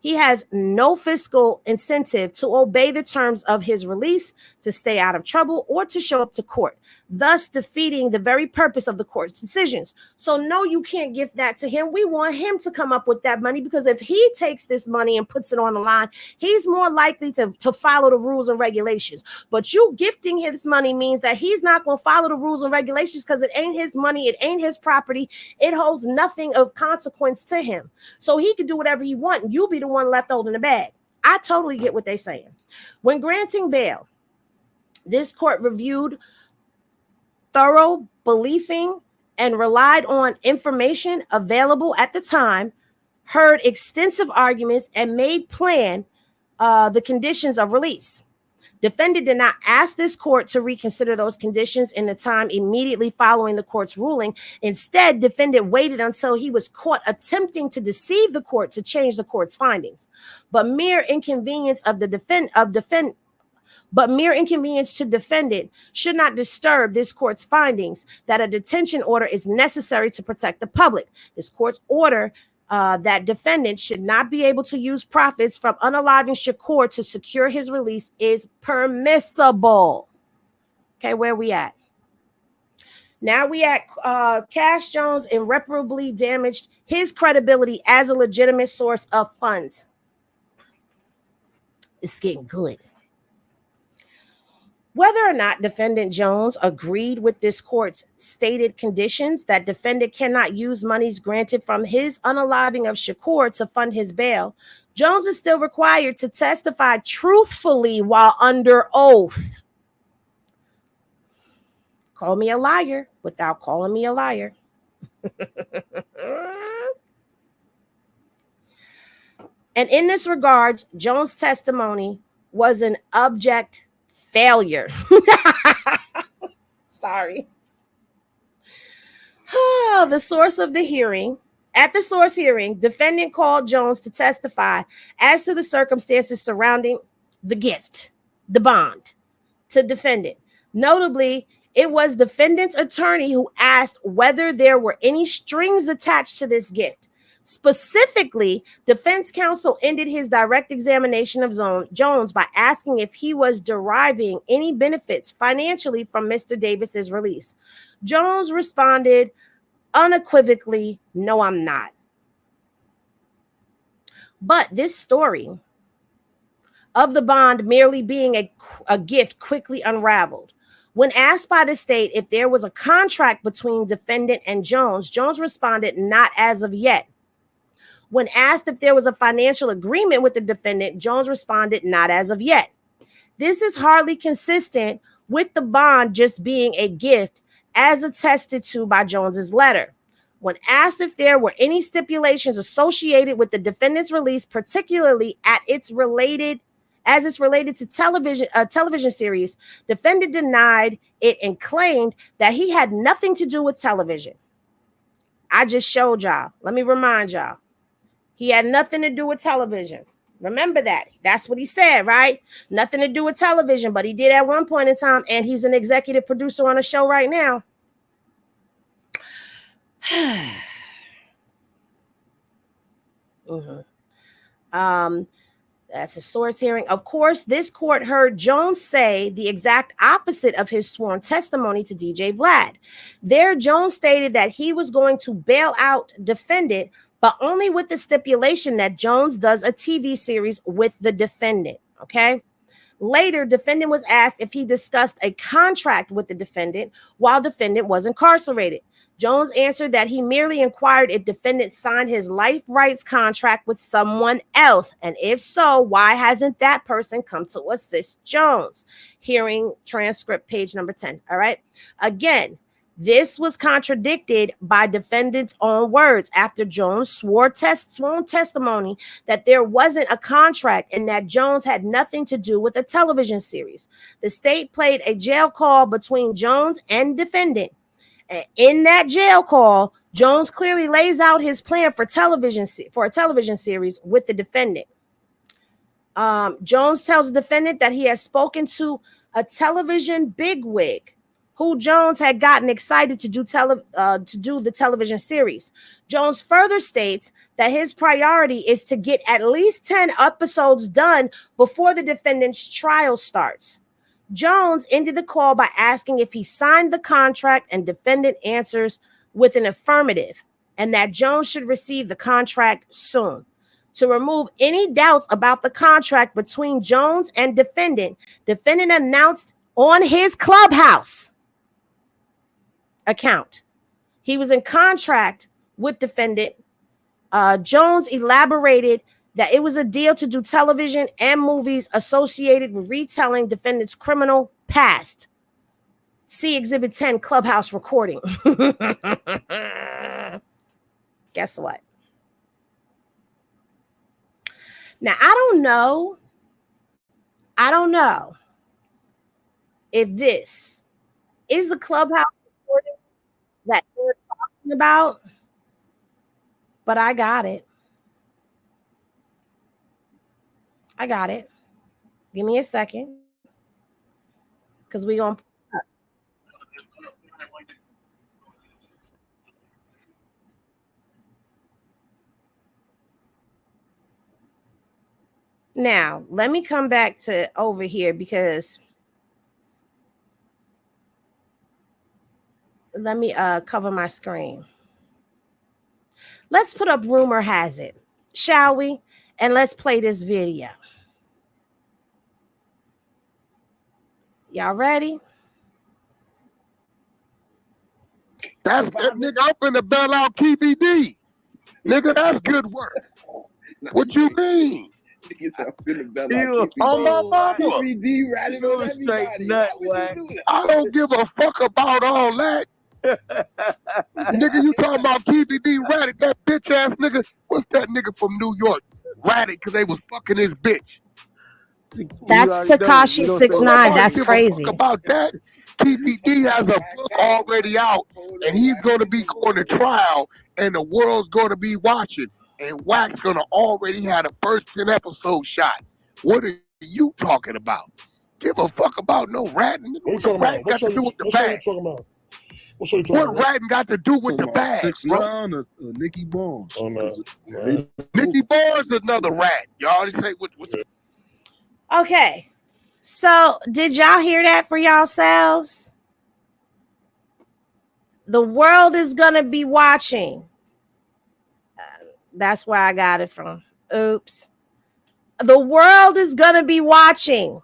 He has no fiscal incentive to obey the terms of his release, to stay out of trouble, or to show up to court, thus defeating the very purpose of the court's decisions. So no, you can't give that to him. We want him to come up with that money, because if he takes this money and puts it on the line, he's more likely to follow the rules and regulations. But you gifting his money means that he's not going to follow the rules and regulations, because it ain't his money. It ain't his property. It holds nothing of consequence to him. So he can do whatever he wants. You'll be the one left holding the bag. I totally get what they're saying. When granting bail, this court reviewed thorough beliefing and relied on information available at the time, heard extensive arguments, and made plan the conditions of release. Defendant did not ask this court to reconsider those conditions in the time immediately following the court's ruling. Instead, defendant waited until he was caught attempting to deceive the court to change the court's findings. But mere inconvenience to defendant should not disturb this court's findings that a detention order is necessary to protect the public. This court's order that defendant should not be able to use profits from unaliving Shakur to secure his release is permissible. Okay, where we at? Now we at Cash Jones irreparably damaged his credibility as a legitimate source of funds. It's getting good. Whether or not defendant Jones agreed with this court's stated conditions that defendant cannot use monies granted from his unaliving of Shakur to fund his bail, Jones is still required to testify truthfully while under oath. Call me a liar without calling me a liar. And in this regard, Jones' testimony was an abject failure. Sorry. The source of the hearing. At the source hearing, defendant called Jones to testify as to the circumstances surrounding the gift, the bond, to defendant. Notably, it was defendant's attorney who asked whether there were any strings attached to this gift. Specifically, defense counsel ended his direct examination of Jones by asking if he was deriving any benefits financially from Mr. Davis's release. Jones responded unequivocally, "No, I'm not." But this story of the bond merely being a gift quickly unraveled. When asked by the state if there was a contract between defendant and Jones, Jones responded, "Not as of yet." When asked if there was a financial agreement with the defendant, Jones responded, "Not as of yet." This is hardly consistent with the bond just being a gift, as attested to by Jones's letter. When asked if there were any stipulations associated with the defendant's release, particularly as it's related to television series, defendant denied it and claimed that he had nothing to do with television. I just showed y'all. Let me remind y'all. He had nothing to do with television. Remember that. That's what he said, right? Nothing to do with television, but he did at one point in time, and he's an executive producer on a show right now. That's a source hearing. Of course, this court heard Jones say the exact opposite of his sworn testimony to DJ Vlad. There, Jones stated that he was going to bail out defendant, but only with the stipulation that Jones does a TV series with the defendant, okay? Later, defendant was asked if he discussed a contract with the defendant while defendant was incarcerated. Jones answered that he merely inquired if defendant signed his life rights contract with someone else, and if so, why hasn't that person come to assist Jones? Hearing transcript, page number 10, all right? Again, this was contradicted by defendant's own words after Jones sworn testimony that there wasn't a contract and that Jones had nothing to do with a television series. The state played a jail call between Jones and defendant. In that jail call, Jones clearly lays out his plan for a television series with the defendant. Jones tells the defendant that he has spoken to a television bigwig who Jones had gotten excited to do the television series. Jones further states that his priority is to get at least 10 episodes done before the defendant's trial starts. Jones ended the call by asking if he signed the contract, and defendant answers with an affirmative, and that Jones should receive the contract soon. To remove any doubts about the contract between Jones and defendant announced on his Clubhouse account he was in contract with defendant. Jones elaborated that it was a deal to do television and movies associated with retelling defendant's criminal past. See Exhibit 10 Clubhouse recording. Guess what? Now, I don't know if this is the Clubhouse recording that they're talking about, but I got it. Give me a second, because we're going to. Now, let me come back to over here, because let me cover my screen. Let's put up rumor has it, shall we? And let's play this video. Y'all ready? That's that nigga. I'm finna bail out Keefe D. Nigga, that's good work. What you mean? On my mama. Keffe D ratted on everybody. Nut, I don't give a fuck about all that. Nigga, you talking about Keefe D ratted, that bitch ass nigga? What's that nigga from New York? Ratted because they was fucking his bitch. That's Tekashi 6ix9ine. That's crazy. About that, Keefe D has a book already out, and he's going to be going to trial, and the world's going to be watching, and Wack's going to already have the first 10 episodes shot. What are you talking about? Give a fuck about no ratting. What ratting got to do with the bag? What ratting got to do with the bag, bro? Nicky Barnes. Oh, no. Nicky Barnes is another rat. Y'all just say what the... Okay, so did y'all hear that for yourselves? The world is going to be watching. That's where I got it from. Oops. The world is going to be watching.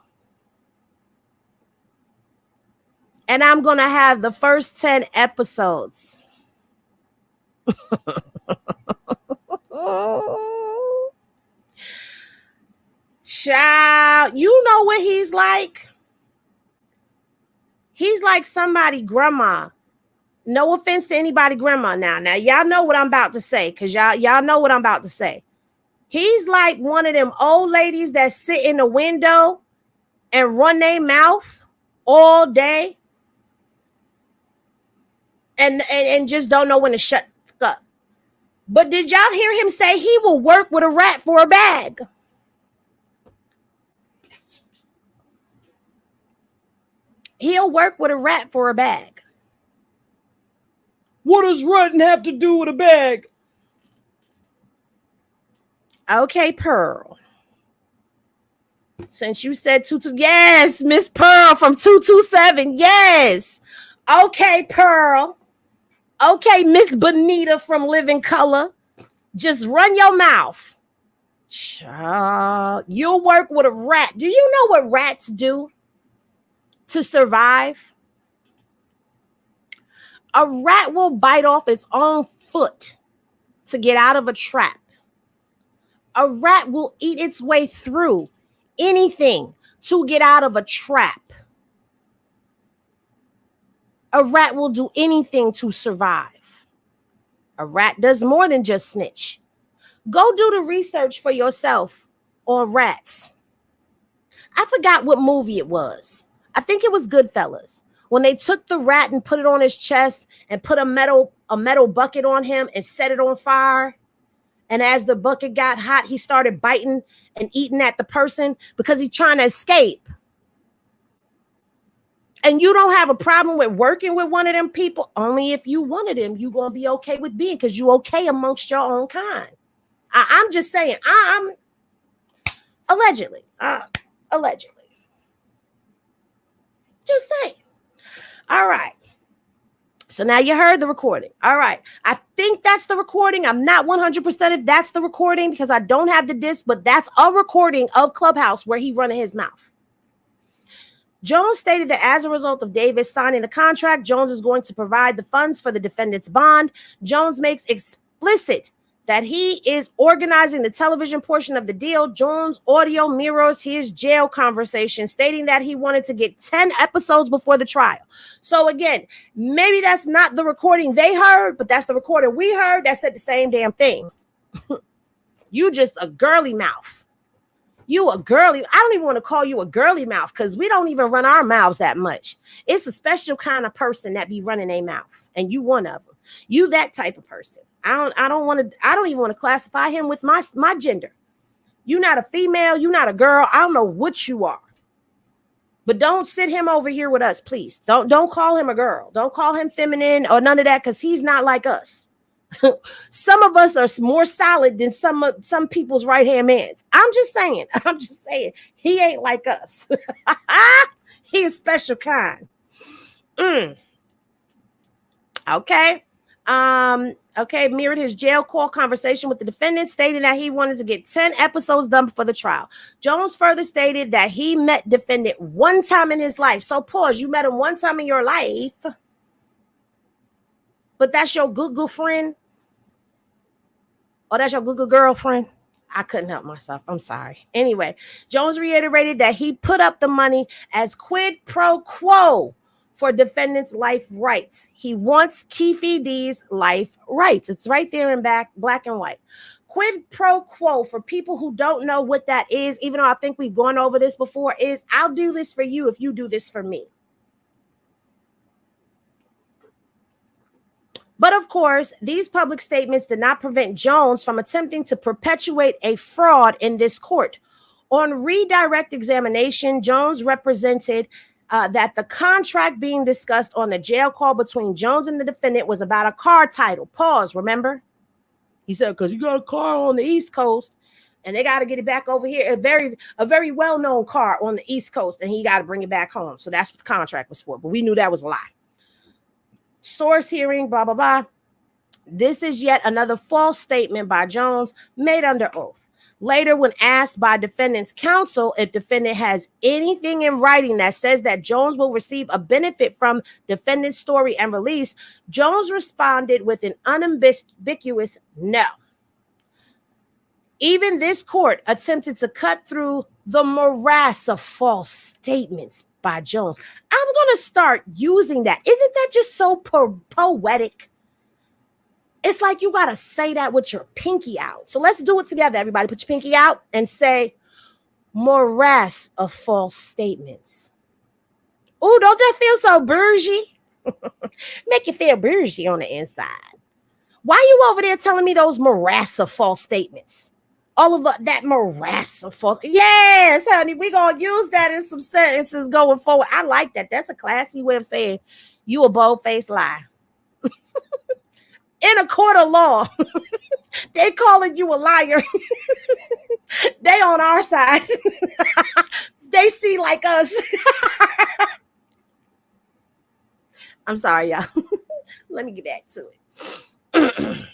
And I'm going to have the first 10 episodes. Child, you know what he's like? He's like somebody grandma. No offense to anybody grandma now. Now, y'all know what I'm about to say, because y'all know what I'm about to say. He's like one of them old ladies that sit in the window and run their mouth all day and just don't know when to shut up. But did y'all hear him say he will work with a rat for a bag? He'll work with a rat for a bag. What does ratting have to do with a bag? Okay, Pearl. Since you said 22, yes, Miss Pearl from 227, yes. Okay, Pearl. Okay, Miss Bonita from Living Color. Just run your mouth. Child, you'll work with a rat. Do you know what rats do to survive? A rat will bite off its own foot to get out of a trap. A rat will eat its way through anything to get out of a trap. A rat will do anything to survive. A rat does more than just snitch. Go do the research for yourself on rats. I forgot what movie it was. I think it was Goodfellas, when they took the rat and put it on his chest and put a metal bucket on him and set it on fire. And as the bucket got hot, he started biting and eating at the person because he's trying to escape. And you don't have a problem with working with one of them people. Only if you wanted him, you're going to be okay with being, because you okay amongst your own kind. I'm just saying, I'm allegedly. Just saying. All right. So now you heard the recording. All right. I think that's the recording. I'm not 100% if that's the recording because I don't have the disc, but that's a recording of Clubhouse where he running his mouth. Jones stated that as a result of Davis signing the contract, Jones is going to provide the funds for the defendant's bond. Jones makes explicit that he is organizing the television portion of the deal. Jones' audio mirrors his jail conversation, stating that he wanted to get 10 episodes before the trial. So again, maybe that's not the recording they heard, but that's the recording we heard that said the same damn thing. You just a girly mouth. You a girly. I don't even want to call you a girly mouth because we don't even run our mouths that much. It's a special kind of person that be running a mouth, and you one of them. You that type of person. I don't even want to classify him with my gender. You're not a female, you're not a girl. I don't know what you are. But don't sit him over here with us, please. Don't call him a girl. Don't call him feminine or none of that, because he's not like us. Some of us are more solid than some people's right-hand mans. I'm just saying. He ain't like us. He is special kind. Okay. Okay, mirrored his jail call conversation with the defendant, stating that he wanted to get 10 episodes done before the trial. Jones further stated that he met defendant one time in his life. So pause, you met him one time in your life, but that's your good friend? Or that's your good girlfriend? I couldn't help myself. I'm sorry. Anyway, Jones reiterated that he put up the money as quid pro quo for defendant's life rights. He wants Keefe D's life rights. It's right there in black and white. Quid pro quo, for people who don't know what that is, even though I think we've gone over this before, is I'll do this for you if you do this for me. But of course, these public statements did not prevent Jones from attempting to perpetuate a fraud in this court. On redirect examination, Jones represented that the contract being discussed on the jail call between Jones and the defendant was about a car title. Pause, remember? He said, because you got a car on the East Coast and they got to get it back over here. A very well-known car on the East Coast, and he got to bring it back home. So that's what the contract was for. But we knew that was a lie. Source hearing, blah, blah, blah. This is yet another false statement by Jones made under oath. Later, when asked by defendant's counsel if defendant has anything in writing that says that Jones will receive a benefit from defendant's story and release, Jones responded with an unambiguous no. Even this court attempted to cut through the morass of false statements by Jones. I'm going to start using that. Isn't that just so poetic? It's like you got to say that with your pinky out. So let's do it together, everybody. Put your pinky out and say morass of false statements. Oh, don't that feel so bougie? Make you feel bougie on the inside. Why are you over there telling me those morass of false statements? All of that morass of false. Yes, honey, we're going to use that in some sentences going forward. I like that. That's a classy way of saying you a bold-faced lie. In a court of law, they calling you a liar. They on our side. They see like us. I'm sorry, y'all. Let me get back to it.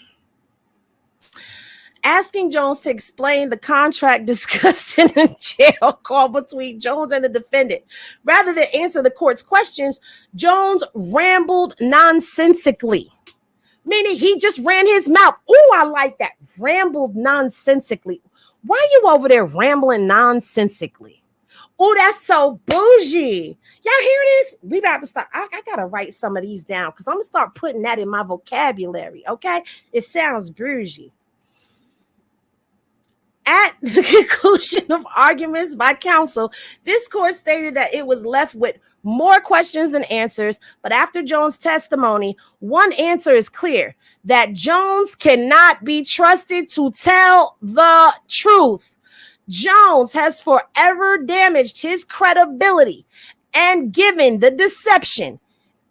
Asking Jones to explain the contract discussed in the jail call between Jones and the defendant. Rather than answer the court's questions, Jones rambled nonsensically. Meaning he just ran his mouth. Oh, I like that. Rambled nonsensically. Why are you over there rambling nonsensically? Oh, that's so bougie. Y'all hear this? We about to start. I got to write some of these down because I'm going to start putting that in my vocabulary, okay? It sounds bougie. At the conclusion of arguments by counsel, this court stated that it was left with more questions than answers, but after Jones' testimony, one answer is clear, that Jones cannot be trusted to tell the truth. Jones has forever damaged his credibility and given the deception.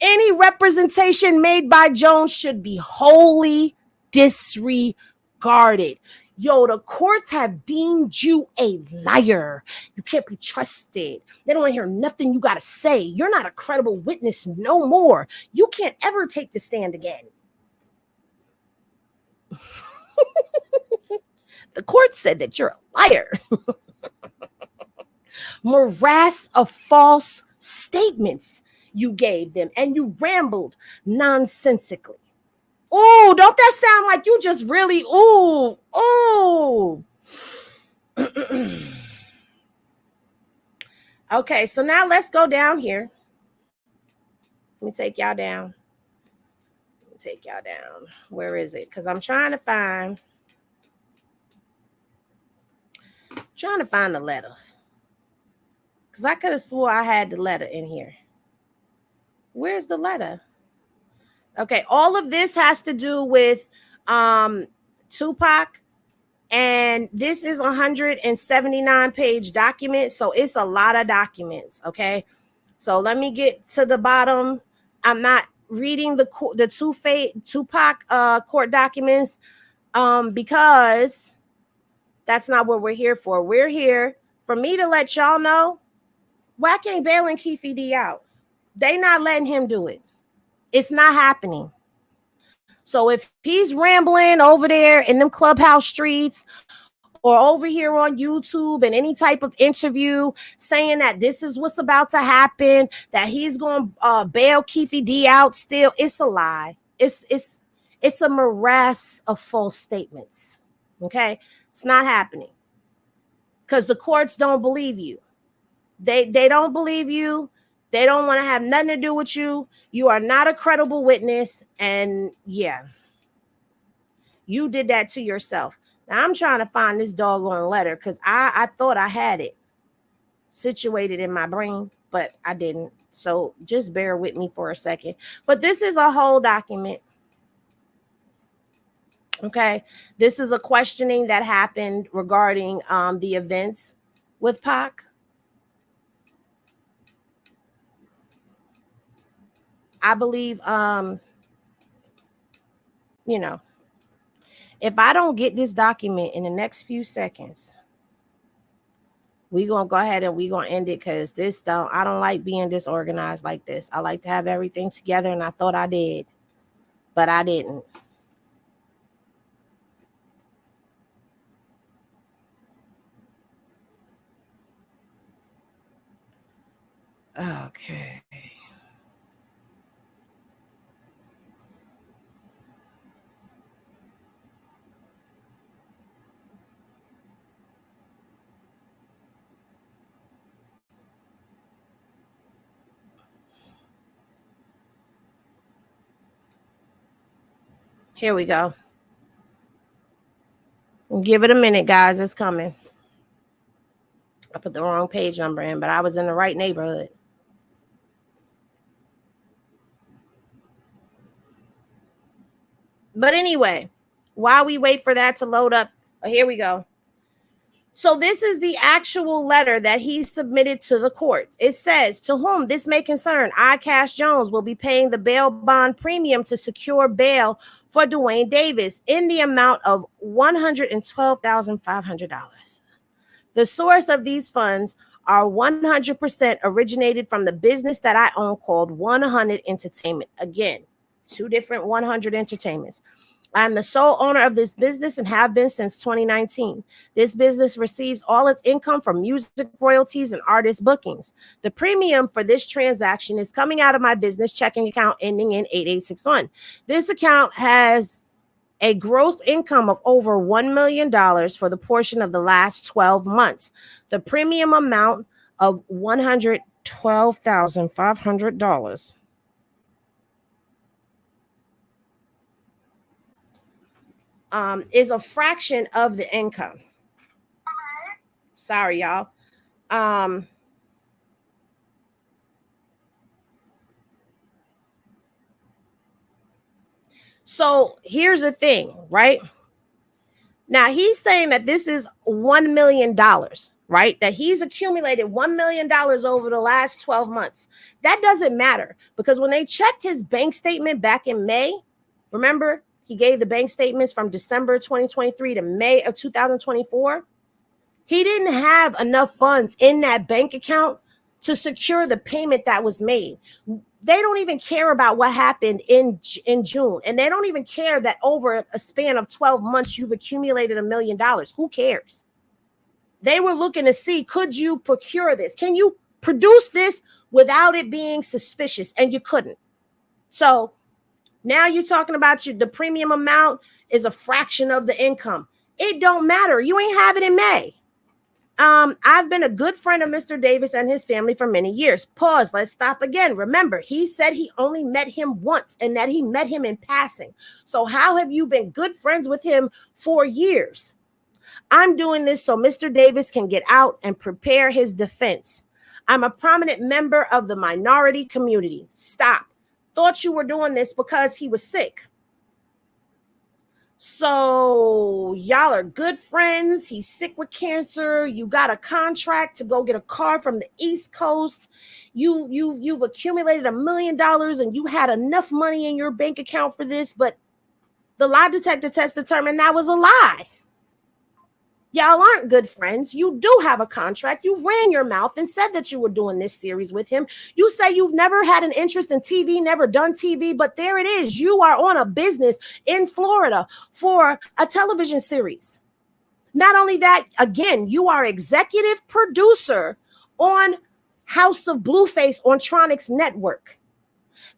Any representation made by Jones should be wholly disregarded. Yo, the courts have deemed you a liar. You can't be trusted. They don't want to hear nothing you got to say. You're not a credible witness no more. You can't ever take the stand again. The court said that you're a liar. Morass of false statements you gave them, and you rambled nonsensically. Ooh, don't that sound like you just really, ooh. Okay, so now let's go down here. Let me take y'all down. Where is it? Because I'm trying to find the letter. Because I could have swore I had the letter in here. Where's the letter? Okay, all of this has to do with Tupac, and this is a 179-page document, so it's a lot of documents. Okay, so let me get to the bottom. I'm not reading the Tupac court documents because that's not what we're here for. We're here for me to let y'all know Wack ain't bailing Keefe D out. They not letting him do it. It's not happening. So if he's rambling over there in them Clubhouse streets or over here on YouTube and any type of interview saying that this is what's about to happen, that he's going to bail Keefe D out still, it's a lie. It's a morass of false statements. Okay? It's not happening. Because the courts don't believe you. They don't believe you. They don't want to have nothing to do with you. You are not a credible witness. And yeah, you did that to yourself. Now I'm trying to find this doggone letter because I thought I had it situated in my brain, but I didn't. So just bear with me for a second. But this is a whole document. Okay. This is a questioning that happened regarding the events with Pac. I believe, if I don't get this document in the next few seconds, we're going to go ahead and we're going to end it because I don't like being disorganized like this. I like to have everything together, and I thought I did, but I didn't. Okay. Here we go. Give it a minute, guys. It's coming. I put the wrong page number in, but I was in the right neighborhood. But anyway, while we wait for that to load up, here we go. So this is the actual letter that he submitted to the courts. It says, to whom this may concern, I, Cash Jones, will be paying the bail bond premium to secure bail for Dwayne Davis in the amount of $112,500. The source of these funds are 100% originated from the business that I own called 100 Entertainment. Again, two different 100 entertainments. I'm the sole owner of this business and have been since 2019. This business receives all its income from music royalties and artist bookings. The premium for this transaction is coming out of my business checking account ending in 8861. This account has a gross income of over $1 million for the portion of the last 12 months. The premium amount of $112,500 is a fraction of the income. Sorry, y'all. So here's the thing, right? Now he's saying that this is $1 million, right? That he's accumulated $1 million over the last 12 months. That doesn't matter because when they checked his bank statement back in May, remember, he gave the bank statements from December 2023 to May of 2024. He didn't have enough funds in that bank account to secure the payment that was made. They don't even care about what happened in June. And they don't even care that over a span of 12 months, you've accumulated $1 million. Who cares? They were looking to see, could you procure this? Can you produce this without it being suspicious? And you couldn't. So now you're talking about the premium amount is a fraction of the income. It don't matter. You ain't have it in May. I've been a good friend of Mr. Davis and his family for many years. Pause. Let's stop again. Remember, he said he only met him once and that he met him in passing. So how have you been good friends with him for years? I'm doing this so Mr. Davis can get out and prepare his defense. I'm a prominent member of the minority community. Stop. Thought you were doing this because he was sick. So y'all are good friends. He's sick with cancer. You got a contract to go get a car from the East Coast. You've accumulated $1 million and you had enough money in your bank account for this, but the lie detector test determined that was a lie. Y'all aren't good friends. You do have a contract. You ran your mouth and said that you were doing this series with him. You say you've never had an interest in TV, never done TV, but there it is. You are on a business in Florida for a television series. Not only that, again, you are executive producer on House of Blueface on Tronics Network.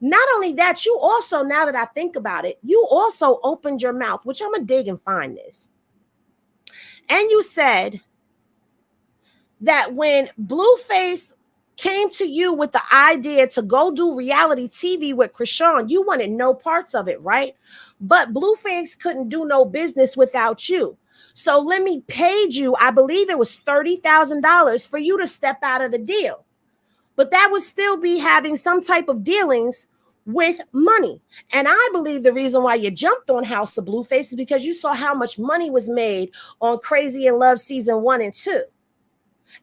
Not only that, you also, now that I think about it, you also opened your mouth, which I'm going to dig and find this. And you said that when Blueface came to you with the idea to go do reality TV with Krishan, you wanted no parts of it, right? But Blueface couldn't do no business without you. So Lemmy paid you, I believe it was $30,000 for you to step out of the deal. But that would still be having some type of dealings with money. And I believe the reason why you jumped on House of Blueface is because you saw how much money was made on Crazy in Love season 1 and 2.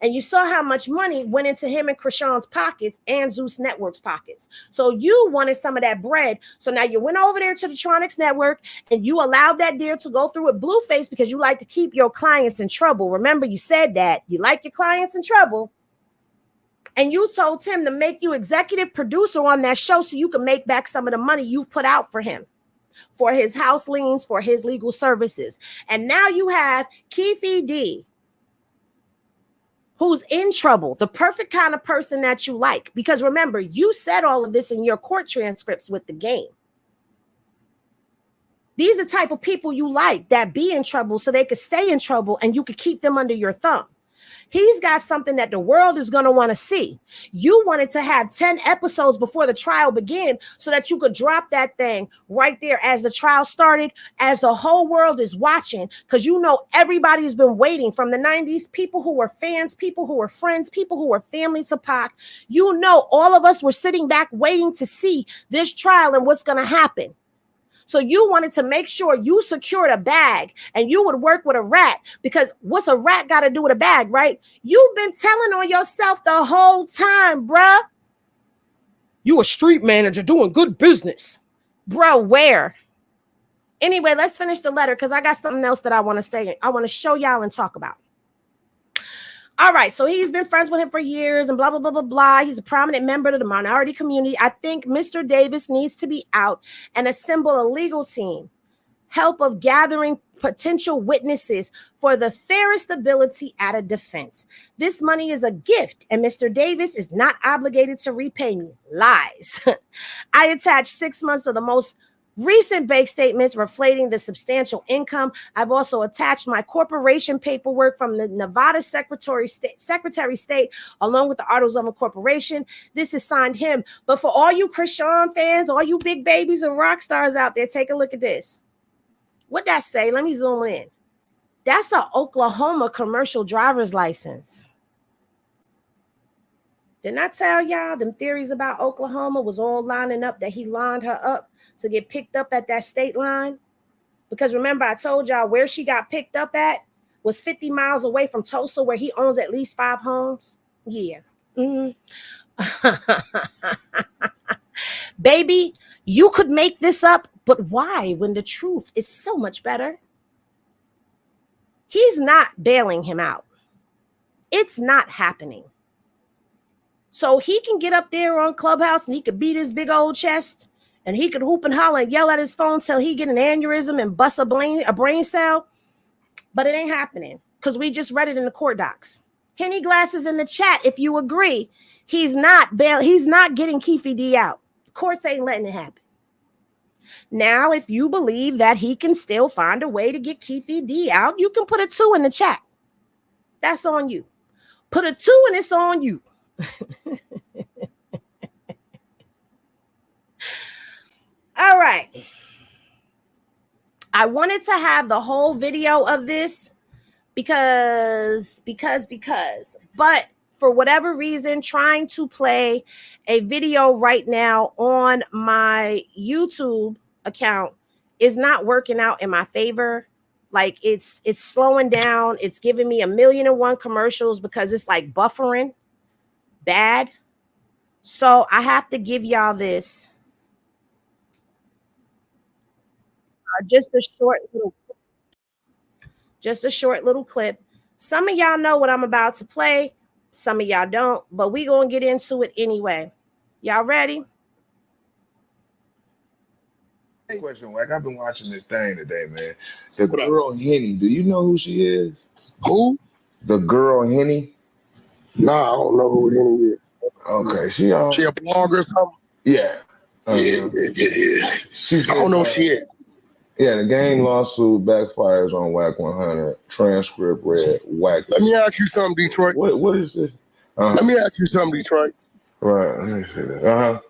And you saw how much money went into him and Krishan's pockets and Zeus Network's pockets. So you wanted some of that bread. So now you went over there to the Tronics Network and you allowed that deal to go through with Blueface because you like to keep your clients in trouble. Remember, you said that you like your clients in trouble. And you told him to make you executive producer on that show so you can make back some of the money you've put out for him, for his house liens, for his legal services. And now you have Keefe D, who's in trouble, the perfect kind of person that you like. Because remember, you said all of this in your court transcripts with the game. These are the type of people you like that be in trouble so they could stay in trouble and you could keep them under your thumb. He's got something that the world is going to want to see. You wanted to have 10 episodes before the trial began so that you could drop that thing right there as the trial started, as the whole world is watching, because you know everybody's been waiting from the 90s, people who were fans, people who were friends, people who were family to Pac. You know all of us were sitting back waiting to see this trial and what's going to happen. So you wanted to make sure you secured a bag and you would work with a rat, because what's a rat got to do with a bag, right? You've been telling on yourself the whole time, bruh. You a street manager doing good business. Bro, where? Anyway, let's finish the letter because I got something else that I want to say. I want to show y'all and talk about. All right, so he's been friends with him for years and blah, blah, blah, blah, blah. He's a prominent member of the minority community. I think Mr. Davis needs to be out and assemble a legal team, help of gathering potential witnesses for the fairest ability at a defense. This money is a gift, and Mr. Davis is not obligated to repay me. Lies. I attached 6 months of the most recent bank statements reflecting the substantial income. I've also attached my corporation paperwork from the Nevada Secretary of State, along with the articles of incorporation. This is signed him. But for all you Krishan fans, all you big babies and rock stars out there, take a look at this. What'd that say? Let me zoom in. That's an Oklahoma commercial driver's license. Didn't I tell y'all them theories about Oklahoma was all lining up, that he lined her up to get picked up at that state line? Because remember, I told y'all where she got picked up at was 50 miles away from Tulsa, where he owns at least 5 homes. Yeah. Mm-hmm. Baby, you could make this up, but why when the truth is so much better? He's not bailing him out. It's not happening. So he can get up there on Clubhouse and he could beat his big old chest and he could hoop and holler and yell at his phone till he get an aneurysm and bust a brain cell. But it ain't happening because we just read it in the court docs. Henny Glasses in the chat, if you agree, he's not getting Keefe D out. The courts ain't letting it happen. Now, if you believe that he can still find a way to get Keefe D out, you can put a 2 in the chat. That's on you. Put a 2 and it's on you. All right. I wanted to have the whole video of this because, but for whatever reason, trying to play a video right now on my YouTube account is not working out in my favor. Like it's slowing down. It's giving me 1,000,001 commercials because it's like buffering bad. So I have to give y'all this. Just a short little clip. Some of y'all know what I'm about to play. Some of y'all don't, but we gonna get into it anyway. Y'all ready? Question, Wack. I've been watching this thing today, man. The girl Henny, do you know who she is? Who? The girl Henny? Nah, I don't know who Henny is. Okay, she a blogger or something? Yeah. Yeah. I don't know if she is. Yeah, the game lawsuit backfires on Wack 100. Transcript read Wack. Let me ask you something, Detroit. What is this? Let me ask you something, Detroit. Right, let me see this.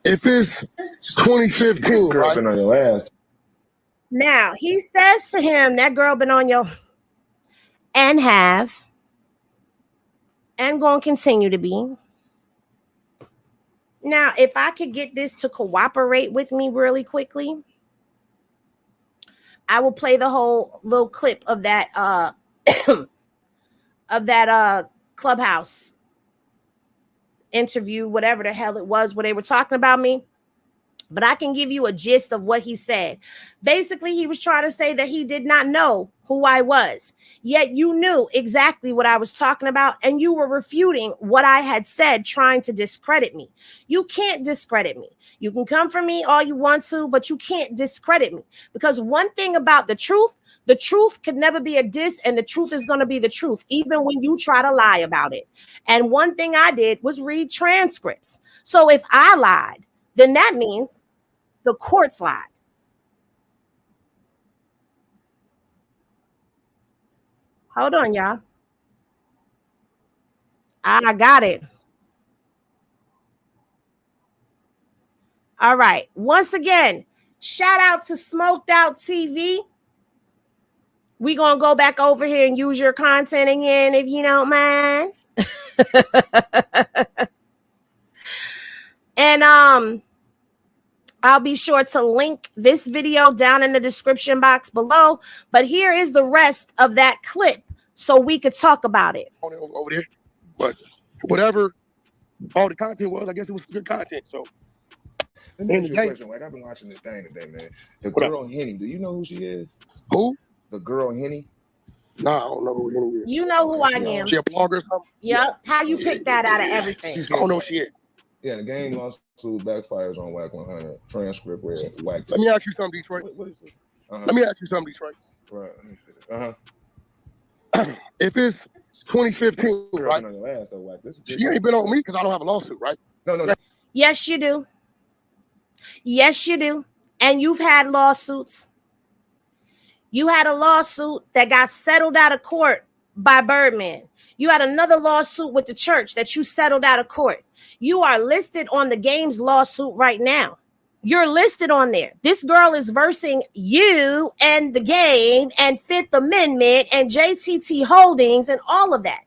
If it's 2015, girl right? Been on your ass. Now, he says to him, that girl been on your and have and gonna continue to be. Now, if I could get this to cooperate with me really quickly, I will play the whole little clip of that Clubhouse interview, whatever the hell it was, where they were talking about me. But I can give you a gist of what he said. Basically, he was trying to say that he did not know who I was, yet you knew exactly what I was talking about, and you were refuting what I had said, trying to discredit me. You can't discredit me. You can come for me all you want to, but you can't discredit me. Because one thing about the truth could never be a diss, and the truth is going to be the truth, even when you try to lie about it. And one thing I did was read transcripts. So if I lied, then that means the courts lied. Hold on, y'all. I got it. All right. Once again, shout out to Smoked Out TV. We're going to go back over here and use your content again, if you don't mind. And I'll be sure to link this video down in the description box below. But here is the rest of that clip so we could talk about it. Over there. But whatever all the content was, I guess it was good content. So Let me ask you a question, Wack. I've been watching this thing today, man. The girl Henny, do you know who she is? Who? The girl Henny? Nah, I don't know who Henny is. You know who I am. She a blogger or something? Yep. How you pick that out of everything? I don't know who she is. Yeah, the game lawsuit backfires on Wack 100. Transcript read Wack. Let me ask you something, Detroit. What is this? Let me ask you something, Detroit. Right, let me see this. If it's 2015, right? On your ass, though, Wack. You ain't been on me because I don't have a lawsuit, right? No. Yes, you do. Yes, you do. And you've had lawsuits. You had a lawsuit that got settled out of court by Birdman. You had another lawsuit with the church that you settled out of court. You are listed on the game's lawsuit right now. You're listed on there. This girl is versing you and the game and Fifth Amendment and JTT Holdings and all of that.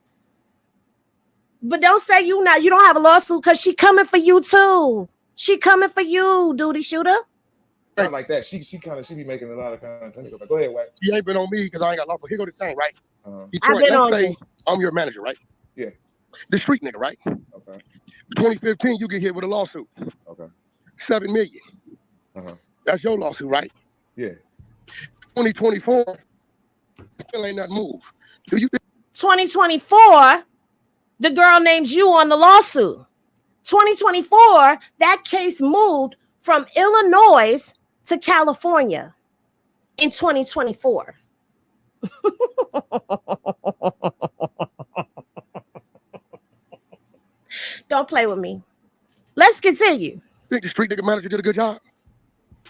But don't say you don't have a lawsuit because she coming for you too. She coming for you, duty shooter. Not like that. She be making a lot of content. But go ahead, Wack. She ain't been on me because I ain't got lawful. Here go the thing, right? I've been on say you. I'm your manager, right? Yeah. The street nigga, right? Okay. 2015, you get hit with a lawsuit. Okay. $7 million. That's your lawsuit, right? Yeah. 2024, still ain't nothing moved. Do you think 2024, the girl named you on the lawsuit. 2024, that case moved from Illinois to California in 2024. Don't play with me. Let's continue. the street nigga manager did a good job?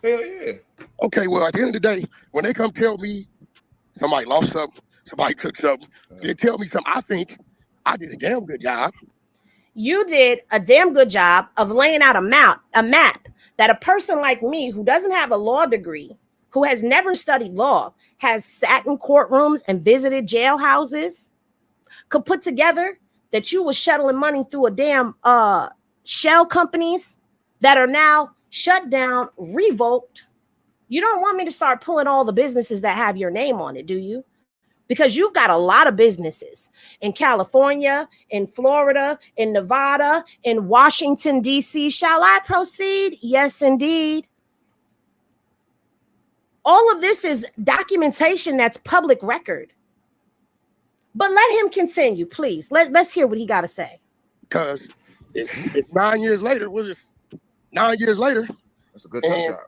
Hell yeah. Okay, well, at the end of the day, when they come tell me somebody lost something, somebody took something, they tell me something, I think I did a damn good job. You did a damn good job of laying out a map that a person like me who doesn't have a law degree, who has never studied law, has sat in courtrooms and visited jailhouses, could put together that you were shuttling money through a damn shell companies that are now shut down, revoked. You don't want me to start pulling all the businesses that have your name on it, do you? Because you've got a lot of businesses in California, in Florida, in Nevada, in Washington, D.C. Shall I proceed? Yes, indeed. All of this is documentation that's public record. But let him continue, please. Let's hear what he got to say. Because it's 9 years later. Was it 9 years later? That's a good job.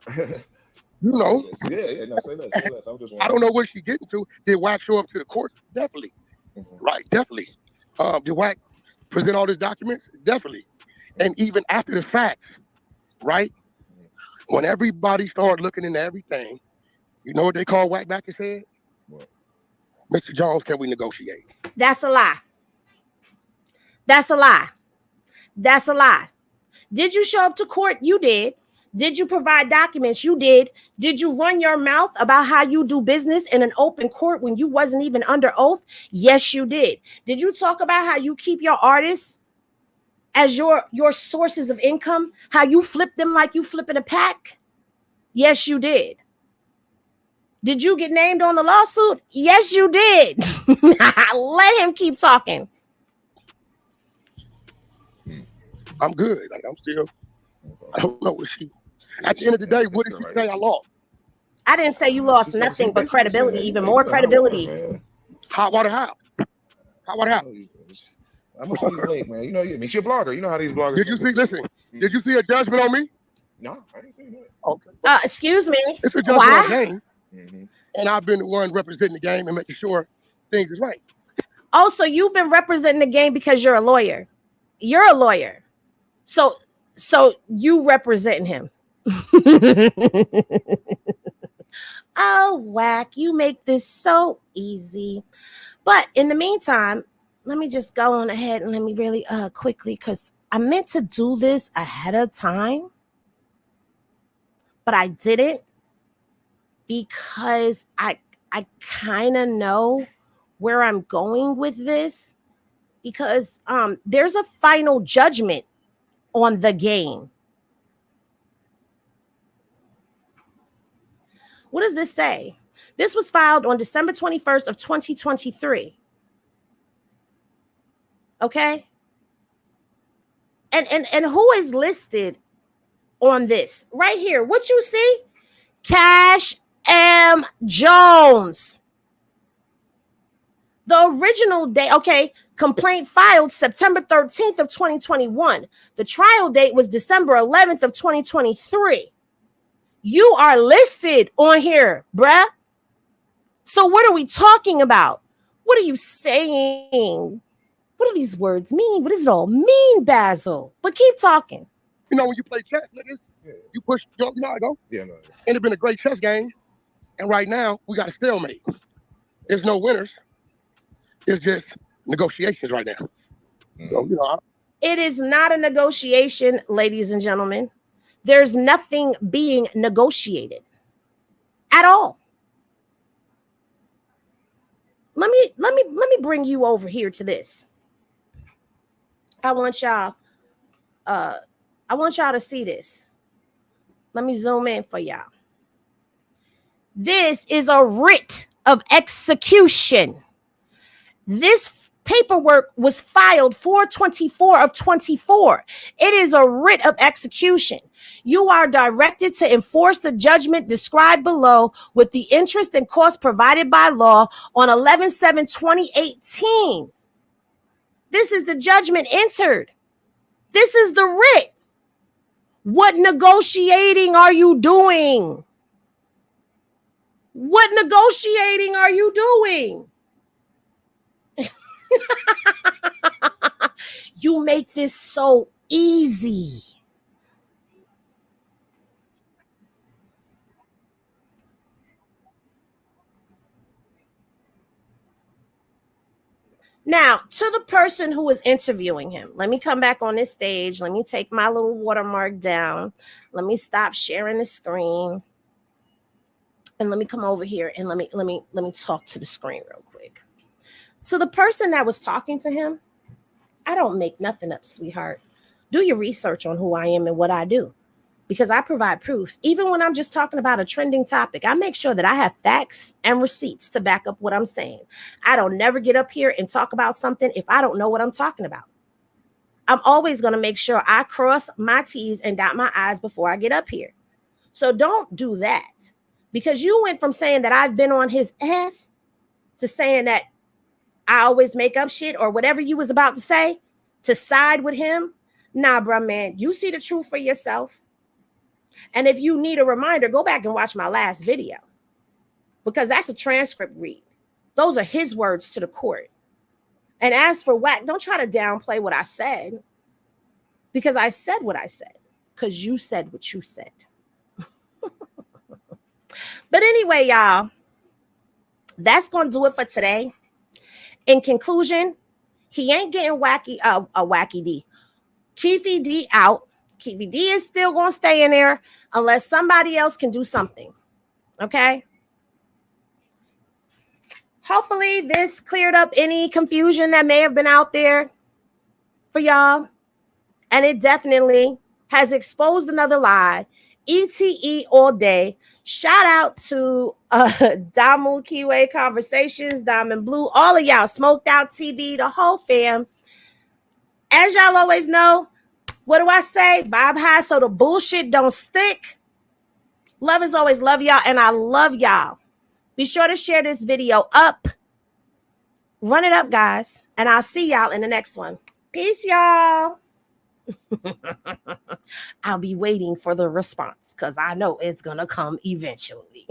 You know. Yeah. No, say less. I don't know where she's getting to. Did Wack show up to the court? Definitely. Right, definitely. Did Wack present all his documents? Definitely. And even after the fact, right? When everybody started looking into everything, you know what they called Wack back and said? What? Mr. Jones, can we negotiate? That's a lie. That's a lie. That's a lie. Did you show up to court? You did. Did you provide documents? You did. Did you run your mouth about how you do business in an open court when you wasn't even under oath? Yes, you did. Did you talk about how you keep your artists as your sources of income? How you flip them like you flipping a pack? Yes, you did. Did you get named on the lawsuit? Yes, you did. Let him keep talking. I'm good. Like, I'm still, I don't know what she, at the end of the day, what did she say I lost? I didn't say you lost nothing but credibility, even more credibility. How? I'm gonna show you the link, man. You know, she's a blogger. You know how these bloggers. Did you see? Listen, did you see a judgment on me? No, I didn't see that. Okay. Excuse me. It's a judgment on the game, and I've been the one representing the game and making sure things is right. Oh, so you've been representing the game because you're a lawyer. You're a lawyer. So you representing him. Oh, Wack, you make this so easy. But in the meantime, let me just go on ahead and let me really quickly, because I meant to do this ahead of time, but I didn't, because I kind of know where I'm going with this, because there's a final judgment on the game. What does this say? This was filed on December 21st of 2023. Okay? And who is listed on this? Right here. What you see? Cashapp Jones. The original date, okay, complaint filed September 13th of 2021. The trial date was December 11th of 2023. You are listed on here, bruh. So what are we talking about? What are you saying? What do these words mean? What does it all mean, Basil? But keep talking. You know, when you play chess, niggas, you push, you know how I go? Yeah, no. And it's been a great chess game. And right now, we got a stalemate. There's no winners. It's just negotiations right now. So, you know. It is not a negotiation, ladies and gentlemen. There's nothing being negotiated at all. Let me bring you over here to this. I want y'all to see this. Let me zoom in for y'all. This is a writ of execution. This paperwork was filed 4/24 of 24. It is a writ of execution. You are directed to enforce the judgment described below with the interest and cost provided by law on 11/7/2018. This is the judgment entered. This is the writ. What negotiating are you doing? What negotiating are you doing? You make this so easy. Now, to the person who is interviewing him, let me come back on this stage. Let me take my little watermark down. Let me stop sharing the screen. And let me come over here and let me talk to the screen real quick. So the person that was talking to him, I don't make nothing up, sweetheart. Do your research on who I am and what I do, because I provide proof. Even when I'm just talking about a trending topic, I make sure that I have facts and receipts to back up what I'm saying. I don't never get up here and talk about something if I don't know what I'm talking about. I'm always going to make sure I cross my T's and dot my I's before I get up here. So don't do that, because you went from saying that I've been on his ass to saying that I always make up shit or whatever you was about to say to side with him. Nah, bro, man, you see the truth for yourself. And if you need a reminder, go back and watch my last video, because that's a transcript read. Those are his words to the court. And as for Wack, don't try to downplay what I said, because I said what I said, because you said what you said. But anyway, y'all, that's going to do it for today. In conclusion, he ain't getting Wacky D. Keefe D out. Keefe D is still going to stay in there unless somebody else can do something. Okay? Hopefully this cleared up any confusion that may have been out there for y'all. And it definitely has exposed another lie. ETE all day. Shout out to Damu Kiwi Conversations, Diamond Blue, all of y'all, Smoked Out TV, the whole fam. As y'all always know, what do I say? Vibe high so the bullshit don't stick. Love is always love, y'all, and I love y'all. Be sure to share this video up. Run it up, guys, and I'll see y'all in the next one. Peace, y'all. I'll be waiting for the response because I know it's going to come eventually.